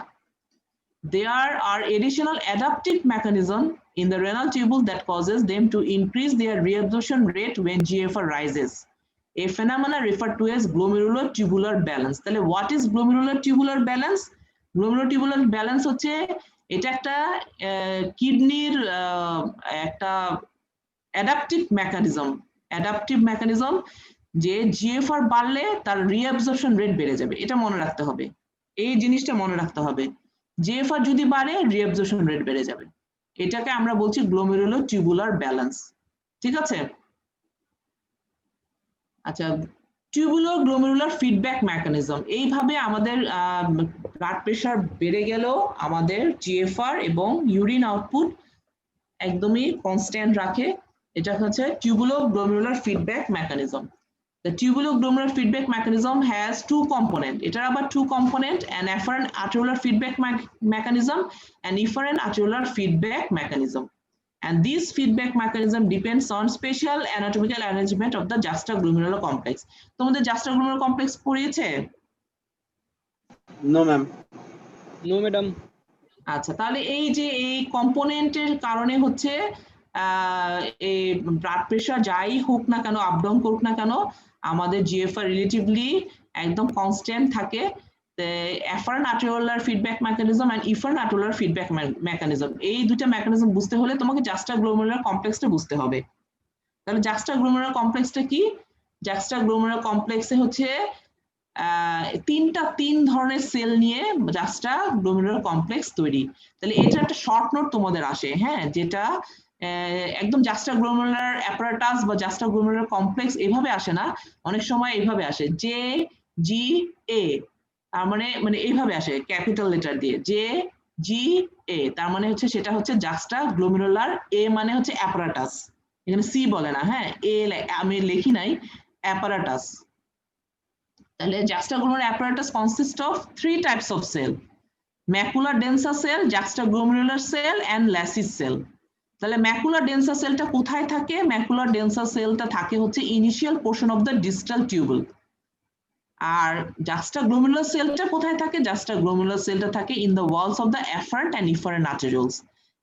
There are additional adaptive mechanism in the renal tubule that causes them to increase their reabsorption rate when GFR rises. A phenomena referred to as glomerulotubular balance. তাহলে what is glomerulotubular balance? glomerulotubular balance হচ্ছে এটা একটা কিডনির একটা adaptive mechanism, যে GFR বাড়লে তার reabsorption rate বেড়ে যাবে। এটা মনে রাখতে হবে, এই জিনিসটা মনে রাখতে হবে, জিএফআর যদি বাড়ে রিঅ্যাবজর্পশন রেট বেড়ে যাবে। এটাকে আমরা বলছি glomerulotubular balance। ঠিক আছে? আচ্ছা, টিউবুলো-গ্লোমেরুলার ফিডব্যাক মেকানিজম, এইভাবে আমাদের ব্লাড প্রেশার বেড়ে গেলেও আমাদের জিএফআর এবং ইউরিন আউটপুট একদমই কনস্ট্যান্ট রাখে। এটা হচ্ছে tubuloglomerular feedback mechanism. The tubulo-glomerular feedback mechanism has two components. এটার আবার two component, an afferent arteriolar feedback mechanism and efferent arteriolar feedback mechanism. And this feedback mechanism depends on special anatomical arrangement of the juxtaglomerular complex. তোমাদের juxtaglomerular complex পড়িয়েছে? No ma'am. No madam. আচ্ছা, তাহলে এই যে এই কম্পোনেন্টের কারণে হচ্ছে এই ব্লাড প্রেশার যাই হোক না কেন, আপ ডাউন করুক না কেন, আমাদের জিএফআর রিলেটিভলি একদম কনস্ট্যান্ট থাকে। afferent arteriolar feedback mechanism and efferent arteriolar feedback mechanism, এই দুটো মেকানিজম বুঝতে হলে তোমাকে juxtaglomerular কমপ্লেক্সটা বুঝতে হবে। তাহলে juxtaglomerular কমপ্লেক্সটা কি? juxtaglomerular কমপ্লেক্সে হচ্ছে তিন ধরনের সেল নিয়ে juxtaglomerular কমপ্লেক্স তৈরি। তাহলে এটা একটা শর্ট নোট তোমাদের আসে, হ্যাঁ, যেটা একদম juxtaglomerular apparatus বা juxtaglomerular কমপ্লেক্স এভাবে আসে না, অনেক সময় এইভাবে আসে, জে জি এ, তার মানে এইভাবে আসে ক্যাপিটাল লেটার দিয়ে, জে জি এ, তার মানে হচ্ছে সেটা হচ্ছে juxtaglomerular, এ মানে হচ্ছে অ্যাপারাটাস, এখানে সি বলে না, হ্যাঁ, এ আমি লিখি নাই, অ্যাপারাটাস। তাহলে juxtaglomerular apparatus consists of three types of cell: macular densa cell, juxtaglomerular cell and Lassis cell. তাহলে macular densa cellটা কোথায় থাকে? macular densa cellটা থাকে হচ্ছে initial portion of the distal tubule. আর juxtaglomerular cellটা কোথায় থাকে? juxtaglomerular cellটা থাকে in the walls of the afferent and efferent arterioles.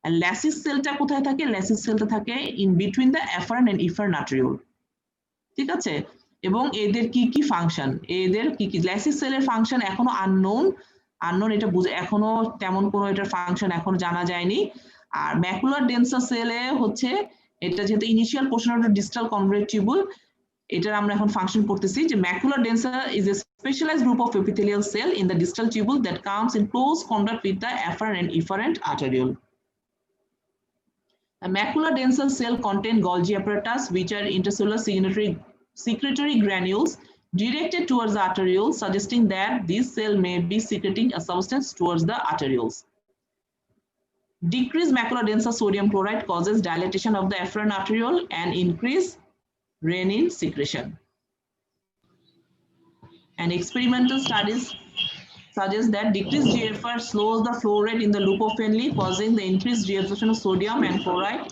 R Lassis cellটা কোথায় থাকে? Lassis cellটা থাকে in between the afferent and efferent arteriole। ঠিক আছে? এবং এদের কি কি ফাংশন, Lassis সেলের ফাংশন এখনো আননোন, এটা বুঝে এখনো তেমন কোনো এটার ফাংশন এখনো জানা যায়নি। আর ম্যাকুলার ডেন্সা সেলে হচ্ছে এটা যেহেতু initial portion of the distal convoluted tubule, এটার আমরা এখন ফাংশন করতেছি যে macular densa is a specialized group of epithelial cell in the distal tubule that comes in close contact with the afferent and efferent arteriole. A macular densa cell contain Golgi apparatus which are intercellular secretory granules directed towards the arteriole, suggesting that this cell may be secreting a substance towards the arterioles. Decreased macular densa sodium chloride causes dilatation of the afferent arteriole and increase renin secretion. And experimental studies suggest that decreased GFR slows the flow rate in the loop of Henle, causing the increased reabsorption of sodium and chloride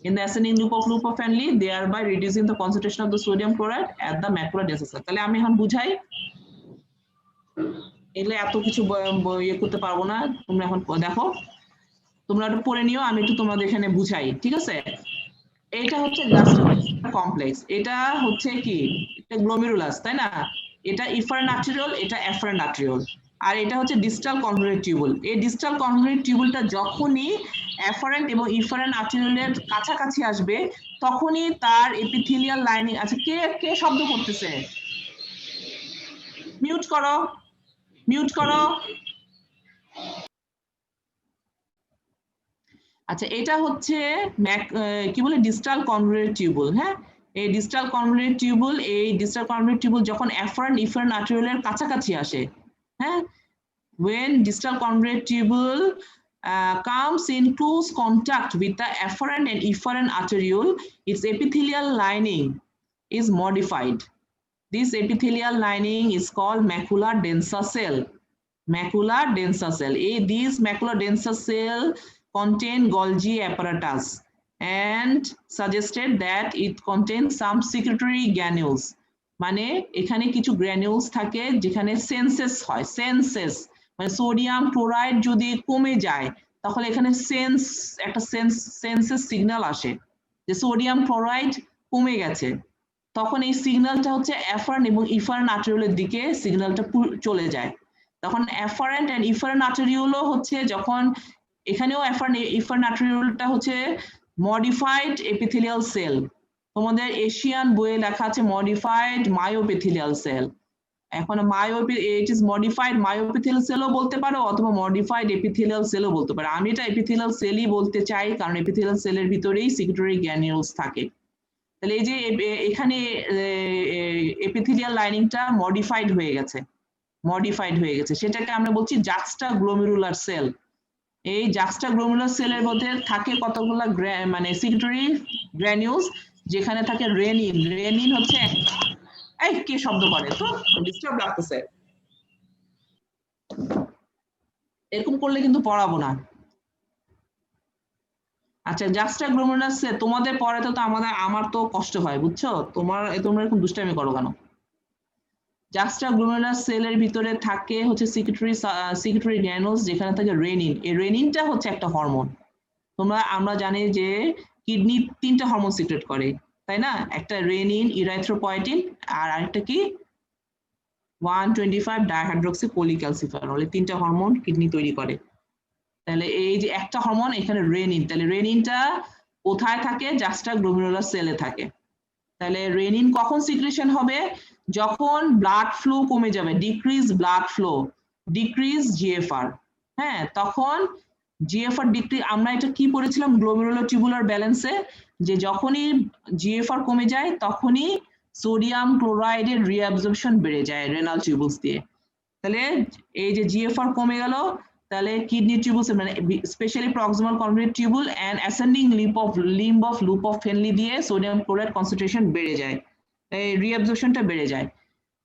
in the ascending loop of Henle, thereby reducing the concentration of the sodium chloride at the macular densa cell. তাহলে আমি এখন বুঝাই, এগুলো এত কিছু ইয়ে করতে পারবো না, তোমরা এখন দেখো, তোমরা একটু পড়ে নিও, আমি একটু তোমাদের এখানে বুঝাই, ঠিক আছে? এটা হচ্ছে কমপ্লেক্স, এটা হচ্ছে কি, এটা গ্লোমেরুলাস, তাই না? এটা ইফারেন্ট আর্টেরিওল, এটা এফারেন্ট আর্টেরিওল, আর এটা হচ্ছে ডিস্টাল কনভলিউটেড টিউবুল। এই ডিস্টাল কনভলিউটেড টিউবুলটা যখনই এফারেন্ট এবং ইফারেন্ট আর্টেরিওলের কাছাকাছি আসবে তখনই তার এপিথেলিয়াল লাইনিং, আচ্ছা কে কে শব্দ করতেছে? মিউট করো, মিউট করো। আচ্ছা, এটা হচ্ছে কি বলে ডিস্টাল কনভলিউটেড টিউবুল। হ্যাঁ, এই ডিস্টাল কনভলিউটেড টিউবুল, এই ডিস্টাল কনভলিউটেড টিউবুল যখন এফারেন্ট ইফারেন্ট আর্টেরিওলের কাছাকাছি আসে, হ্যাঁ, when distal convoluted tubule comes in close contact with the afferent and efferent arteriole, its epithelial lining is modified. This epithelial lining is called macular densa cell. Macular densa cell. These macular densa cell contain Golgi apparatus and suggested that it contains some secretory granules. মানে এখানে কিছু granules থাকে যেখানে senses হয়, senses মানে sodium chloride যদি কমে যায় তখন এখানে একটা সেন্সেস সিগন্যাল আসে যে সোডিয়াম ক্লোরাইড কমে গেছে, তখন এই সিগন্যালটা হচ্ছে এফারেন্ট এবং ইফারেন্ট আর্টেরিওলের দিকে সিগন্যালটা চলে যায়। তখন এফারেন্ট এন্ড ইফারেন্ট আর্টেরিওলও হচ্ছে, যখন এখানেও এফারেন্ট ইফারেন্ট আর্টেরিওলটা হচ্ছে মডিফাইড এপিথেলিয়াল সেল, তোমাদের এশিয়ান বইয়ে লেখা আছে মডিফাইড মায়োএপিথেলিয়াল সেল। এখন ইট ইজ মডিফাইড মায়োএপিথেলিয়াল সেলও বলতে পারো অথবা মডিফাইড এপিথেলিয়াল সেলও বলতে পারো। আমি এটা এপিথেলিয়াল সেলই বলতে চাই কারণ এপিথেলিয়াল সেলের ভিতরেই সিক্রেটরি গ্র্যানিউলস থাকে। তাহলে এই যে এখানে এপিথেলিয়াল লাইনিংটা মডিফাইড হয়ে গেছে, সেটাকে আমরা বলছি জাক্সটাগ্লোমেরুলার সেল। এই জাক্সটাগ্লোমেরুলার সেলের মধ্যে থাকে কতগুলো মানে সিক্রেটরি গ্র্যানিউলস, যেখানে থাকে রেনিন। রেনিন হচ্ছে, এই কে শব্দ করে তো ডিস্টার্ব লাগতেছে, এরকম করলে কিন্তু পড়াবো না। আচ্ছা, জাক্সটাগ্লোমেরুলার সেল তোমাদের পড়াতে তো আমার তো কষ্ট হয়, বুঝছো? তোমরা এরকম দুষ্টামি করো কেন? জাক্সটাগ্লোমেরুলার সেলের ভিতরে থাকে হচ্ছে সিক্রেটরি গ্র্যানুলস, যেখানে থাকে রেনিন। এই রেনিনটা হচ্ছে একটা হরমোন। আমরা জানি যে কিডনি 3টা হরমোন সিক্রেট করে, তাই না? একটা রেনিন, ইরাইথ্রোপয়েটিন, আর আরেকটা কি 125 ডাইহাইড্রোক্সি কোলিক্যালসিফেরল। এই 3টা হরমোন কিডনি তৈরি করে। তাহলে এই যে একটা হরমোন এখানে রেনিন, তাহলে রেনিনটা কোথায় থাকে? জাক্সটাগ্লোমেরুলার সেলে থাকে। তাহলে রেনিন কখন সিক্রেশন হবে? যখন ব্লাড ফ্লো কমে যাবে, decrease blood flow, decrease GFR. হ্যাঁ, তখন জিএফআর ডিক্রিজ, আমরা এটা কি পড়েছিলাম গ্লোমেরুলার টিউবুলার ব্যালেন্সে, যে যখনই জিএফআর কমে যায় তখনই সোডিয়াম ক্লোরাইডের রিঅ্যাবজর্পশন বেড়ে যায় রেনাল টিউবুলস দিয়ে। তাহলে এই যে জিএফআর কমে গেল, তাহলে কিডনি টিউবুলস মানে specially proximal convoluted tubule and ascending limb of loop of Henle দিয়ে সোডিয়াম ক্লোরাইড কনসেন্ট্রেশন বেড়ে যায়, এই রিঅ্যাবজর্পশনটা বেড়ে যায়।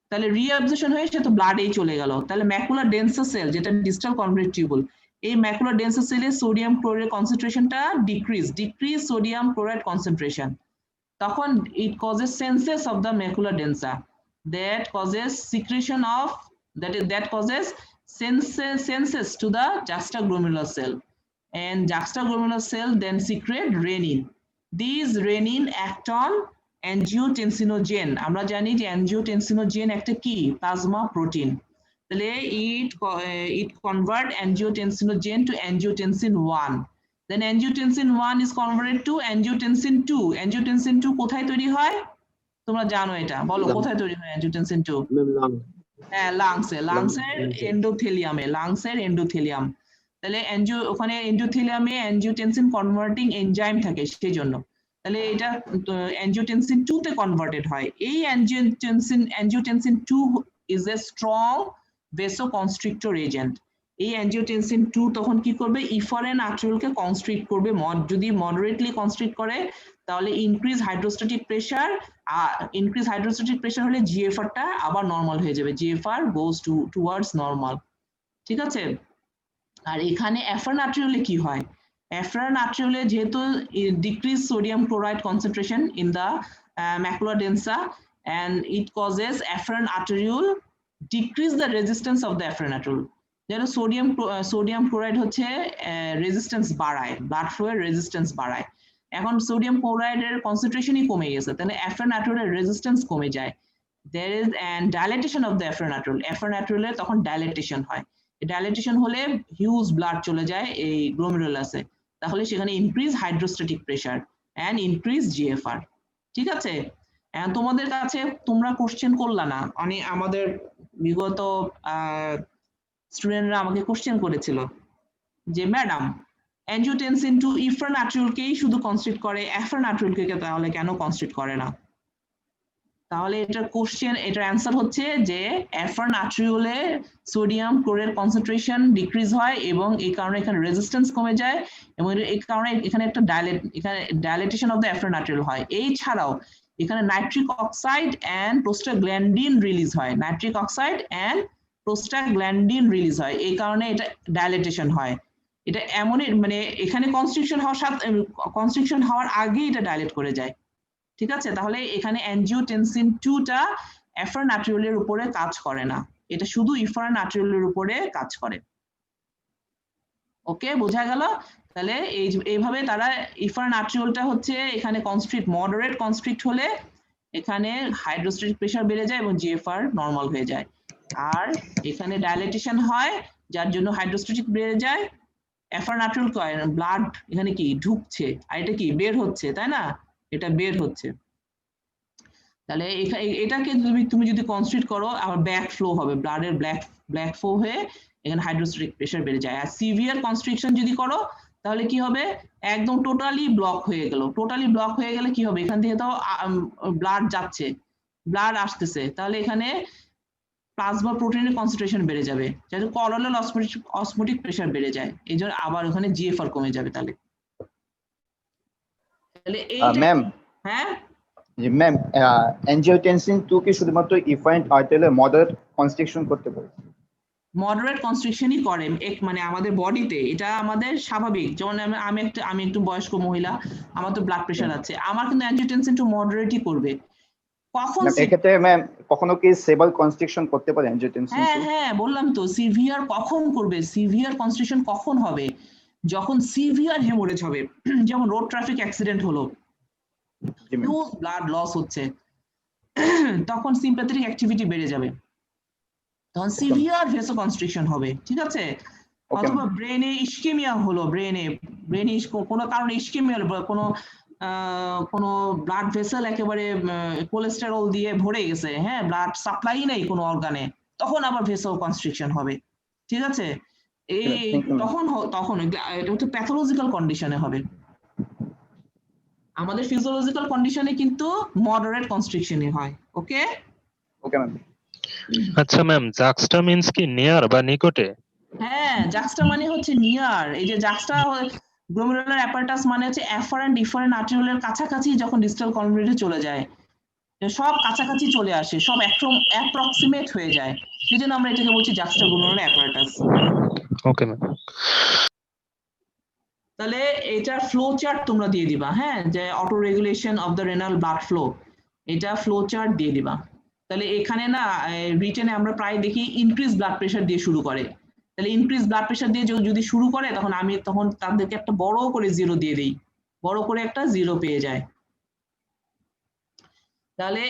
তাহলে রিঅ্যাবজর্পশন হয়ে সে তো ব্লাডেই চলে গেল। তাহলে ম্যাকুলার ডেন্সা সেল, যেটা ডিস্টাল কনভলিউটেড টিউবুল, এই ম্যাকুলার ডেন্সা সেলে সোডিয়াম ক্লোরাইড কনসেন্ট্রেশনটা ডিক্রিজ সোডিয়াম ক্লোরাইড কনসেন্ট্রেশন, তখন it causes senses of the macula densa, that causes secretion of that causes senses to the juxtaglomerular cell, and juxtaglomerular cell then secrete renin. These renin act on angiotensinogen. আমরা জানি যে angiotensinogen একটা কি plasma protein. তাহলে it convert angiotensinogen to angiotensin 1. Then angiotensin 1 is converted to angiotensin 2. Angiotensin 2 কোথায় তৈরি হয়? তোমরা জানো এটা, বলো Lung. কোথায় তৈরি হয় অ্যাঞ্জিওটেনসিন 2? Ma'am, lung. হ্যাঁ, লাংসের Lungs. এন্ডোথেলিয়ামে, লাংসের এন্ডোথেলিয়াম। তাহলে ওখানে এন্ডোথেলিয়ামে অ্যাঞ্জিওটেনসিন কনভার্টিং এনজাইম থাকে সেই জন্য। তাহলে এটা অ্যাঞ্জিওটেনসিন 2 তে কনভার্টেড হয়। এই angiotensin 2 is a strong vasoconstrictor agent. এই অ্যাঞ্জিওটেনসিন 2 তখন কি করবে, ইফারেন আর্টেরিওলকে কনস্ট্রিক্ট করবে। যদি মডারেটলি কনস্ট্রিক্ট করে তাহলে ইনক্রিজ হাইড্রোস্ট্যাটিক প্রেসার হলে জিএফআর টা আবার নরমাল হয়ে যাবে, জিএফআর গোজ টুয়ার্ডস নরমাল। ঠিক আছে? আর এখানে অ্যাফারেন আর্টেরিওলে কি হয়, অ্যাফারেন আর্টেরিওলে যেহেতু decrease sodium chloride concentration in the macula densa and it causes afferent arteriole decrease the resistance of the afferent arteriole. যেটা সোডিয়াম ক্লোরাইড হচ্ছে রেজিস্ট্যান্স বাড়ায়, ব্লাড ফ্লো এর রেজিস্ট্যান্স বাড়ায়। এখন সোডিয়াম ক্লোরাইডের কনসেন্ট্রেশনই কমে গেছে, তাহলে afferent arteriole রেজিস্ট্যান্স কমে যায়। there is an dilatation of the afferent arteriole তখন ডাইলেটেশন হয়। ডাইলেটেশন হলে হিউজ ব্লাড চলে যায় এই গ্লোমেরুলাসে, তাহলে সেখানে increase hydrostatic pressure and increase GFR. ঠিক আছে? তোমাদের কাছে তোমরা কোশ্চেন করলা না, আমাদের বিগত স্টুডেন্টরা আমাকে কোশ্চেন করেছিল যে ম্যাডাম অ্যাঞ্জিওটেনসিন 2 ইফারেন আর্টেরিওলকেই শুধু কনস্ট্রিক্ট করে, অ্যাফারেন আর্টেরিওলকে তাহলে কেন কনস্ট্রিক্ট করে না? তাহলে এটার অ্যান্সার হচ্ছে যে অ্যাফারেন আর্টেরিওলে সোডিয়াম ক্লোরাইড কনসেন্ট্রেশন ডিক্রিজ হয় এবং এই কারণে এখানে রেজিস্ট্যান্স কমে যায় এবং এই কারণে এখানে একটা dilatation of the afferent arteriole হয়। এই ছাড়াও এখানে nitric oxide and prostaglandin release হয়, nitric oxide and prostaglandin release হয়, এই কারণে এটা ডাইলেটেশন হয়। এটা এমনই মানে এখানে কনস্ট্রিকশন হওয়ার আগেই এটা ডাইলেট করে যায়। ঠিক আছে? তাহলে এখানে অ্যাঞ্জিওটেনসিন 2 টা অ্যাফারেন আর্টেরিওলের উপরে কাজ করে না, এটা শুধু ইফারেন আর্টেরিওলের উপরে কাজ করে। ওকে, বোঝা গেল? তাহলে এইভাবে তারা ইফারেন আর্টেরিওলটা হচ্ছে এখানে মডারেট কনস্ট্রিক্ট হলে এখানে হাইড্রোস্ট্যাটিক প্রেসার বেড়ে যায় এবং জিএফআর নরমাল হয়ে যায়। আর এখানে ডাইলেটেশন হয় যার জন্য হাইড্রোস্ট্যাটিক বেড়ে যায়। অ্যাফারেন আর্টেরিওল ব্লাড এখানে কি ঢুকছে আর এটা কি বের হচ্ছে, তাই না? এটা বের হচ্ছে। তাহলে এটাকে তুমি যদি কনস্ট্রিক্ট করো আবার ব্যাক ফ্লো হবে, ব্লাডের ব্ল্যাক ফ্লো হয়ে এখানে হাইড্রোস্ট্যাটিক প্রেসার বেড়ে যায়। আর সিভিয়ার কনস্ট্রিকশন যদি করো তাহলে কি হবে, একদম টোটালি ব্লক হয়ে গেল। টোটালি ব্লক হয়ে গেলে কি হবে, এখান থেকে তো ব্লাড যাচ্ছে, ব্লাড আসতেছে, তাহলে এখানে প্লাজমা প্রোটিনের কনসেন্ট্রেশন বেড়ে যাবে, যাতে করোনাল অসমোটিক প্রেসার বেড়ে যায়, এই জন্য আবার ওখানে জিএফআর কমে যাবে। তাহলে ম্যাম, হ্যাঁ জি ম্যাম, অ্যাঞ্জিওটেনসিন 2 কি শুধুমাত্র ইফারেন্ট আর্টেরিওলে মডারেট কনস্ট্রিকশন করতে পারে? মডারেট কনস্ট্রিকশনই করে, মানে আমাদের বডিতে এটা আমাদের স্বাভাবিক। যেমন আমি একটু বয়স্ক মহিলা, আমার তো ব্লাড প্রেসার আছে, আমার কিন্তু অ্যাঞ্জিওটেনসিন 2 মডারেটই করবে। কখন এক্ষেত্রে ম্যাম কখনো কি সেভার কনস্ট্রিকশন করতে পারে অ্যাঞ্জিওটেনসিন 2? হ্যাঁ বললাম তো, সিভিয়ার কখন করবে, সিভিয়ার কনস্ট্রিকশন কখন হবে, যখন সিভিয়ার হেমোরেজ হবে। যেমন রোড ট্রাফিক অ্যাক্সিডেন্ট হলো, হিউজ ব্লাড লস হচ্ছে, তখন সিম্প্যাথেটিক অ্যাক্টিভিটি বেড়ে যাবে, তখন সিভিয়ার ভেসোকনস্ট্রিকশন হবে। ঠিক আছে? অথবা ব্রেনে ইস্কেমিয়া হলো, ব্রেনে কোনো কারণে ইস্কেমিয়া হলো, কোনো ব্লাড ভেসেল একেবারে কোলেস্টেরল দিয়ে ভরে গেছে, হ্যাঁ, ব্লাড সাপ্লাই নেই কোনো অর্গানে, তখন আবার ভেসোকনস্ট্রিকশন হবে। ঠিক আছে? তখন এটা হচ্ছে প্যাথোলজিক্যাল কন্ডিশনে হবে। আমাদের ফিজিওলজিক্যাল কন্ডিশনে কিন্তু মডারেট কনস্ট্রিকশনই হয়। Okay ma'am. আচ্ছা ম্যাম, জাক্সটা মিন্স কি নিয়ার বা নিকটে? হ্যাঁ, জাক্সটা মানে হচ্ছে নিয়ার। এই যে জাক্সটা গ্লোমেরুলার অ্যাপারেটাস মানে হচ্ছে অ্যাফারেন্ট ডিফারেন্ট আর্টেরিওলের কাছাকাছি যখন ডিস্টাল কনভলিউটে চলে যায়, সব কাছাকাছি চলে আসে, সব অ্যাপ্রক্সিমেট হয়ে যায়, সেজন্য আমরা এটাকে বলছি জাক্সটাগ্লোমেরুলার অ্যাপারেটাস। Okay ma'am. তাহলে এটার ফ্লো চার্ট তোমরা দিয়ে দিবা, হ্যাঁ, যে auto regulation of the renal blood flow, এটা ফ্লো চার্ট দিয়ে দিবা। তাহলে এখানে না রিটেনে আমরা প্রায় দেখি ইনক্রিজ ব্লাড প্রেশার দিয়ে শুরু করে, তাহলে ইনক্রিজ ব্লাড প্রেশার দিয়ে যদি শুরু করে তখন তাদেরকে একটা বড় করে জিরো দিয়ে দেই, বড় করে একটা জিরো পেয়ে যায়। তাহলে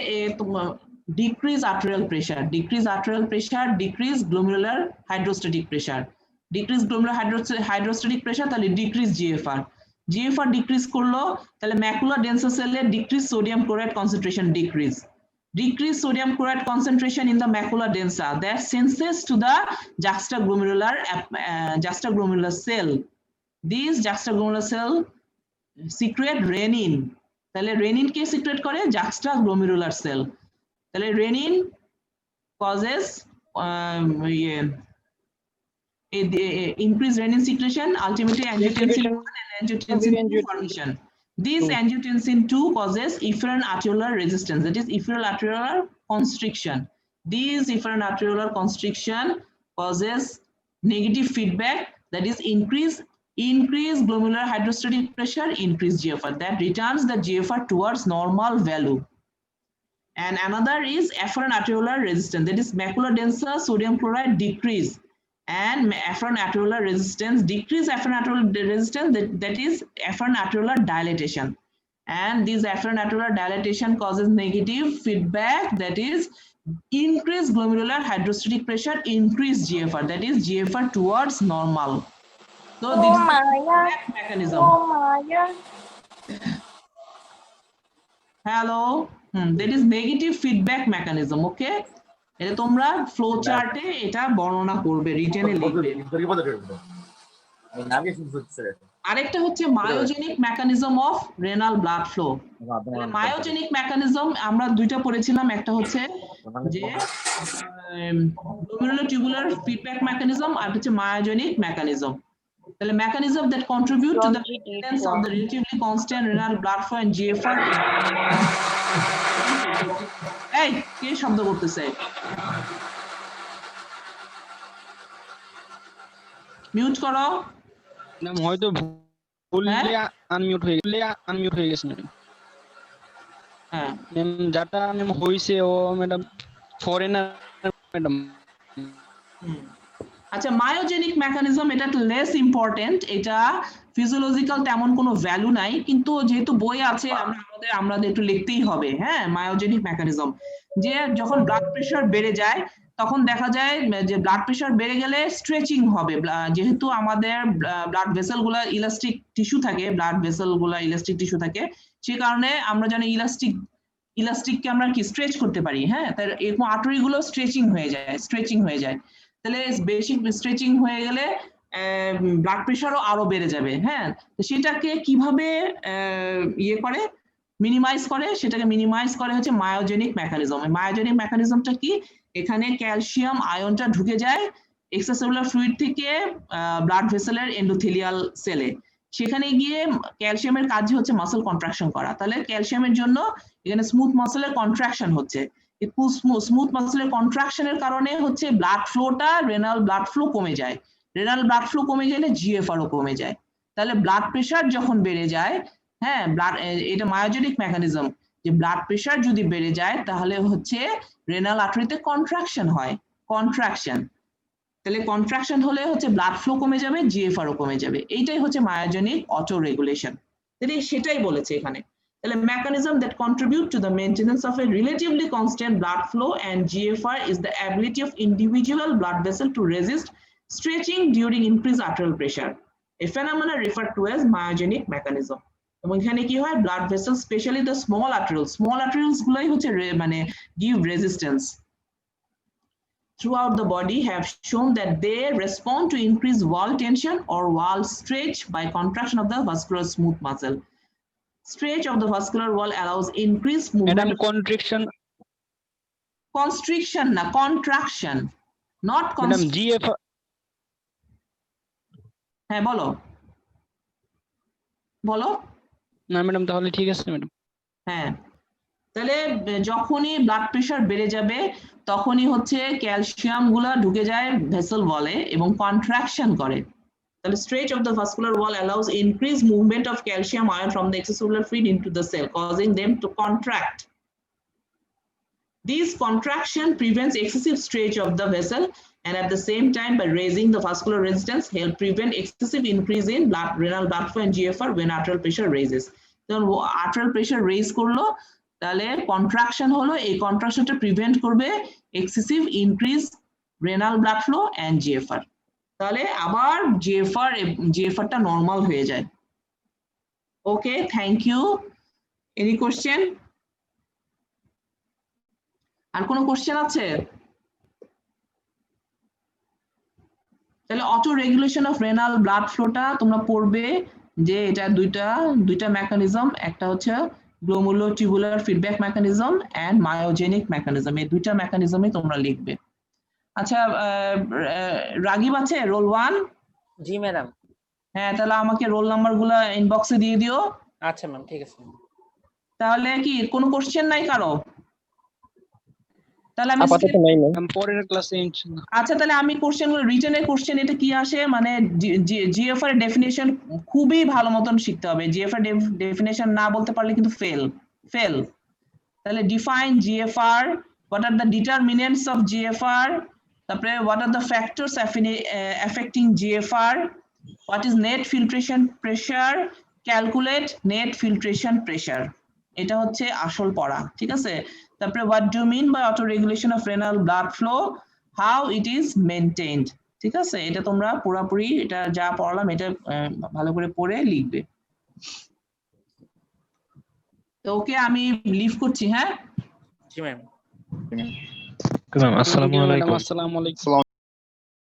decrease arterial pressure, decrease glomerular hydrostatic pressure, decrease glomerular hydrostatic pressure, তাহলে ডিক্রিজ জিএফআর, GFR ডিক্রিজ করলো, তাহলে ম্যাকুলার ডেন্সার সেলে decrease sodium chloride concentration decrease. Decrease sodium chloride concentration in the macula densa that senses to the juxtaglomerular cell. These juxtaglomerular cell secrete renin. তাহলে renin কে secrete করে? Juxtaglomerular cell. তাহলে renin causes increased renin secretion, ultimately angiotensin 1 and angiotensin 2 formation. This angiotensin 2 causes efferent arteriolar resistance, that is efferent arteriolar constriction. This efferent arteriolar constriction causes negative feedback, that is increase glomerular hydrostatic pressure, increase GFR, that returns the GFR towards normal value. And another is efferent arteriolar resistance, that is macular densa sodium chloride decrease and efferent arteriolar resistance, decrease efferent arteriolar resistance, that is efferent arteriolar dilatation. And this efferent arteriolar dilatation causes negative feedback, that is increased glomerular hydrostatic pressure, increased GFR, that is GFR towards normal. So this is the feedback mechanism. Hello, that is negative feedback mechanism. Okay, এটা তোমরা flow চার্টে এটা বর্ণনা করবে, রিটেনে লিখবে। আরেকটা হচ্ছে myogenic mechanism of renal blood flow. Myogenic mechanism আমরা দুইটা পড়েছিলাম, একটা হচ্ছে যে গ্লোমেরুলার টিউবুলার ফিডব্যাক মেকানিজম, আর হচ্ছে মায়োজেনিক মেকানিজম। তাহলে mechanism that contribute to the maintenance of the relatively constant renal blood flow and GFR. এই কে শব্দ করতেছে? মিউট করো। ম্যাম হয়তো ভুলে আনমিউট হয়ে গেছে ম্যাডাম। হ্যাঁ ম্যাম যেটা ম্যাম হইছে ও ম্যাডাম ফরেনার ম্যাডাম। আচ্ছা, মায়োজেনিক মেকানিজম এটা লেস ইম্পর্টেন্ট, এটা ফিজিওলজিক্যাল তেমন কোনো ভ্যালু নাই, কিন্তু যেহেতু বই আছে আমাদের একটু লিখতেই হবে। হ্যাঁ, মায়োজেনিক মেকানিজম যে যখন ব্লাড প্রেশার বেড়ে যায় তখন দেখা যায় যে ব্লাড প্রেশার বেড়ে গেলে স্ট্রেচিং হবে, যেহেতু আমাদের ব্লাড ভেসেল গুলা ইলাস্টিক টিস্যু থাকে, সে কারণে আমরা জানি ইলাস্টিককে আমরা কি স্ট্রেচ করতে পারি। হ্যাঁ, তার এরকম আর্টারি গুলো স্ট্রেচিং হয়ে যায়। তাহলে বেশি স্ট্রেচিং হয়ে গেলে ব্লাড প্রেশারও আরো বেড়ে যাবে। হ্যাঁ, তো সেটাকে কিভাবে মিনিমাইজ করে হচ্ছে মায়োজেনিক মেকানিজম। মায়োজেনিক মেকানিজমটা কি? এখানে ক্যালসিয়াম আয়নটা ঢুকে যায় এক্সট্রাসেলুলার ফ্লুইড থেকে ব্লাড ভেসেলের এন্ডোথেলিয়াল সেলে, সেখানে গিয়ে ক্যালসিয়ামের কাজ হচ্ছে মাসল কন্ট্রাকশন করা। তাহলে ক্যালসিয়ামের জন্য এখানে স্মুথ মাসলের কন্ট্রাকশন হচ্ছে, স্মুথ মাসলের কন্ট্রাকশনের কারণে হচ্ছে ব্লাড ফ্লোটা, রেনাল ব্লাড ফ্লো কমে যায়। রেনাল ব্লাড ফ্লো কমে গেলে জিএফআরও কমে যায়। তাহলে ব্লাড প্রেশার যখন বেড়ে যায়, হ্যাঁ, এটা মায়োজেনিক মেকানিজম, যে ব্লাড প্রেশার যদি বেড়ে যায় তাহলে হচ্ছে রেনাল আর্টারিতে কন্ট্রাকশন হয়, তাহলে কন্ট্রাকশন হলে হচ্ছে ব্লাড ফ্লো কমে যাবে, জিএফআরও কমে যাবে। এইটাই হচ্ছে মায়োজেনিক অটো রেগুলেশন। তাহলে সেটাই বলেছে এখানে। The mechanism that contribute to the maintenance of a relatively constant blood flow and GFR is the ability of individual blood vessel to resist stretching during increased arterial pressure, a phenomenon referred to as myogenic mechanism. এবং এখানে কি হয়, blood vessels, especially the small arterioles গুলাই হচ্ছে মানে give resistance throughout the body, have shown that they respond to increased wall tension or wall stretch by contraction of the vascular smooth muscle. Stretch of the vascular wall allows increased movement. Madam Constriction না, contraction, not madam GF. হ্যাঁ বলো না madam, তাহলে ঠিক আছে madam. হ্যাঁ, তাহলে যখনই ব্লাড প্রেশার বেড়ে যাবে তখনই হচ্ছে ক্যালসিয়াম গুলা ঢুকে যায় ভেসেল ওয়ালে এবং কন্ট্রাকশন করে। The stretch of the vascular wall allows increased movement of calcium ion from the extracellular fluid into the cell, causing them to contract. This contraction prevents excessive stretch of the vessel and at the same time, by raising the vascular resistance, help prevent excessive increase in renal blood flow and GFR when arterial pressure raises. So arterial pressure raise করলো, তাহলে contraction হলো, এই contractionটা prevent করবে excessive increase renal blood flow and GFR. তাহলে আবার জিএফআরটা normal হয়ে যায়। Okay, thank you. Any question? আর কোনো কোশ্চেন আছে? তাহলে auto regulation of renal blood ফ্লোটা তোমরা পড়বে যে এটা দুইটা মেকানিজম, একটা হচ্ছে glomerulotubular feedback mechanism and myogenic mechanism, এই দুইটা মেকানিজমই তোমরা লিখবে। আচ্ছা, রাগিব আছে রোল 1? জি ম্যাডাম। হ্যাঁ, তাহলে আমাকে রোল নাম্বারগুলো ইনবক্সে দিয়ে দিও। আচ্ছা ম্যাম, ঠিক আছে। তাহলে কি কোনো কোশ্চেন নাই কারো? তাহলে আমি আপাতত নাই ম্যাম, পরের ক্লাসে ইনশাআল্লাহ। আচ্ছা, তাহলে আমি কোশ্চেনগুলো রিটেনের কোশ্চেন এটা কি আসে মানে জিএফআর এর ডেফিনিশন খুবই ভালো মতন শিখতে হবে। জিএফআর ডেফিনিশন না বলতে পারলে কিন্তু ফেল। তাহলে define GFR, what are the determinants of GFR, তারপরে what are the factors affecting GFR, what is net filtration pressure, calculate net filtration pressure. এটা হচ্ছে আসল পড়া, ঠিক আছে? তারপরে what do mean by auto regulation of renal blood flow, how it is maintained, ঠিক আছে? এটা তোমরা পুরোপুরি এটা যা পড়ালাম এটা ভালো করে পড়ে লিখবে। তো ওকে, আমি লিভ করছি। হ্যাঁ, জি ম্যাম। ম্যাম আসসালামু আলাইকুম। আসসালামু আলাইকুম।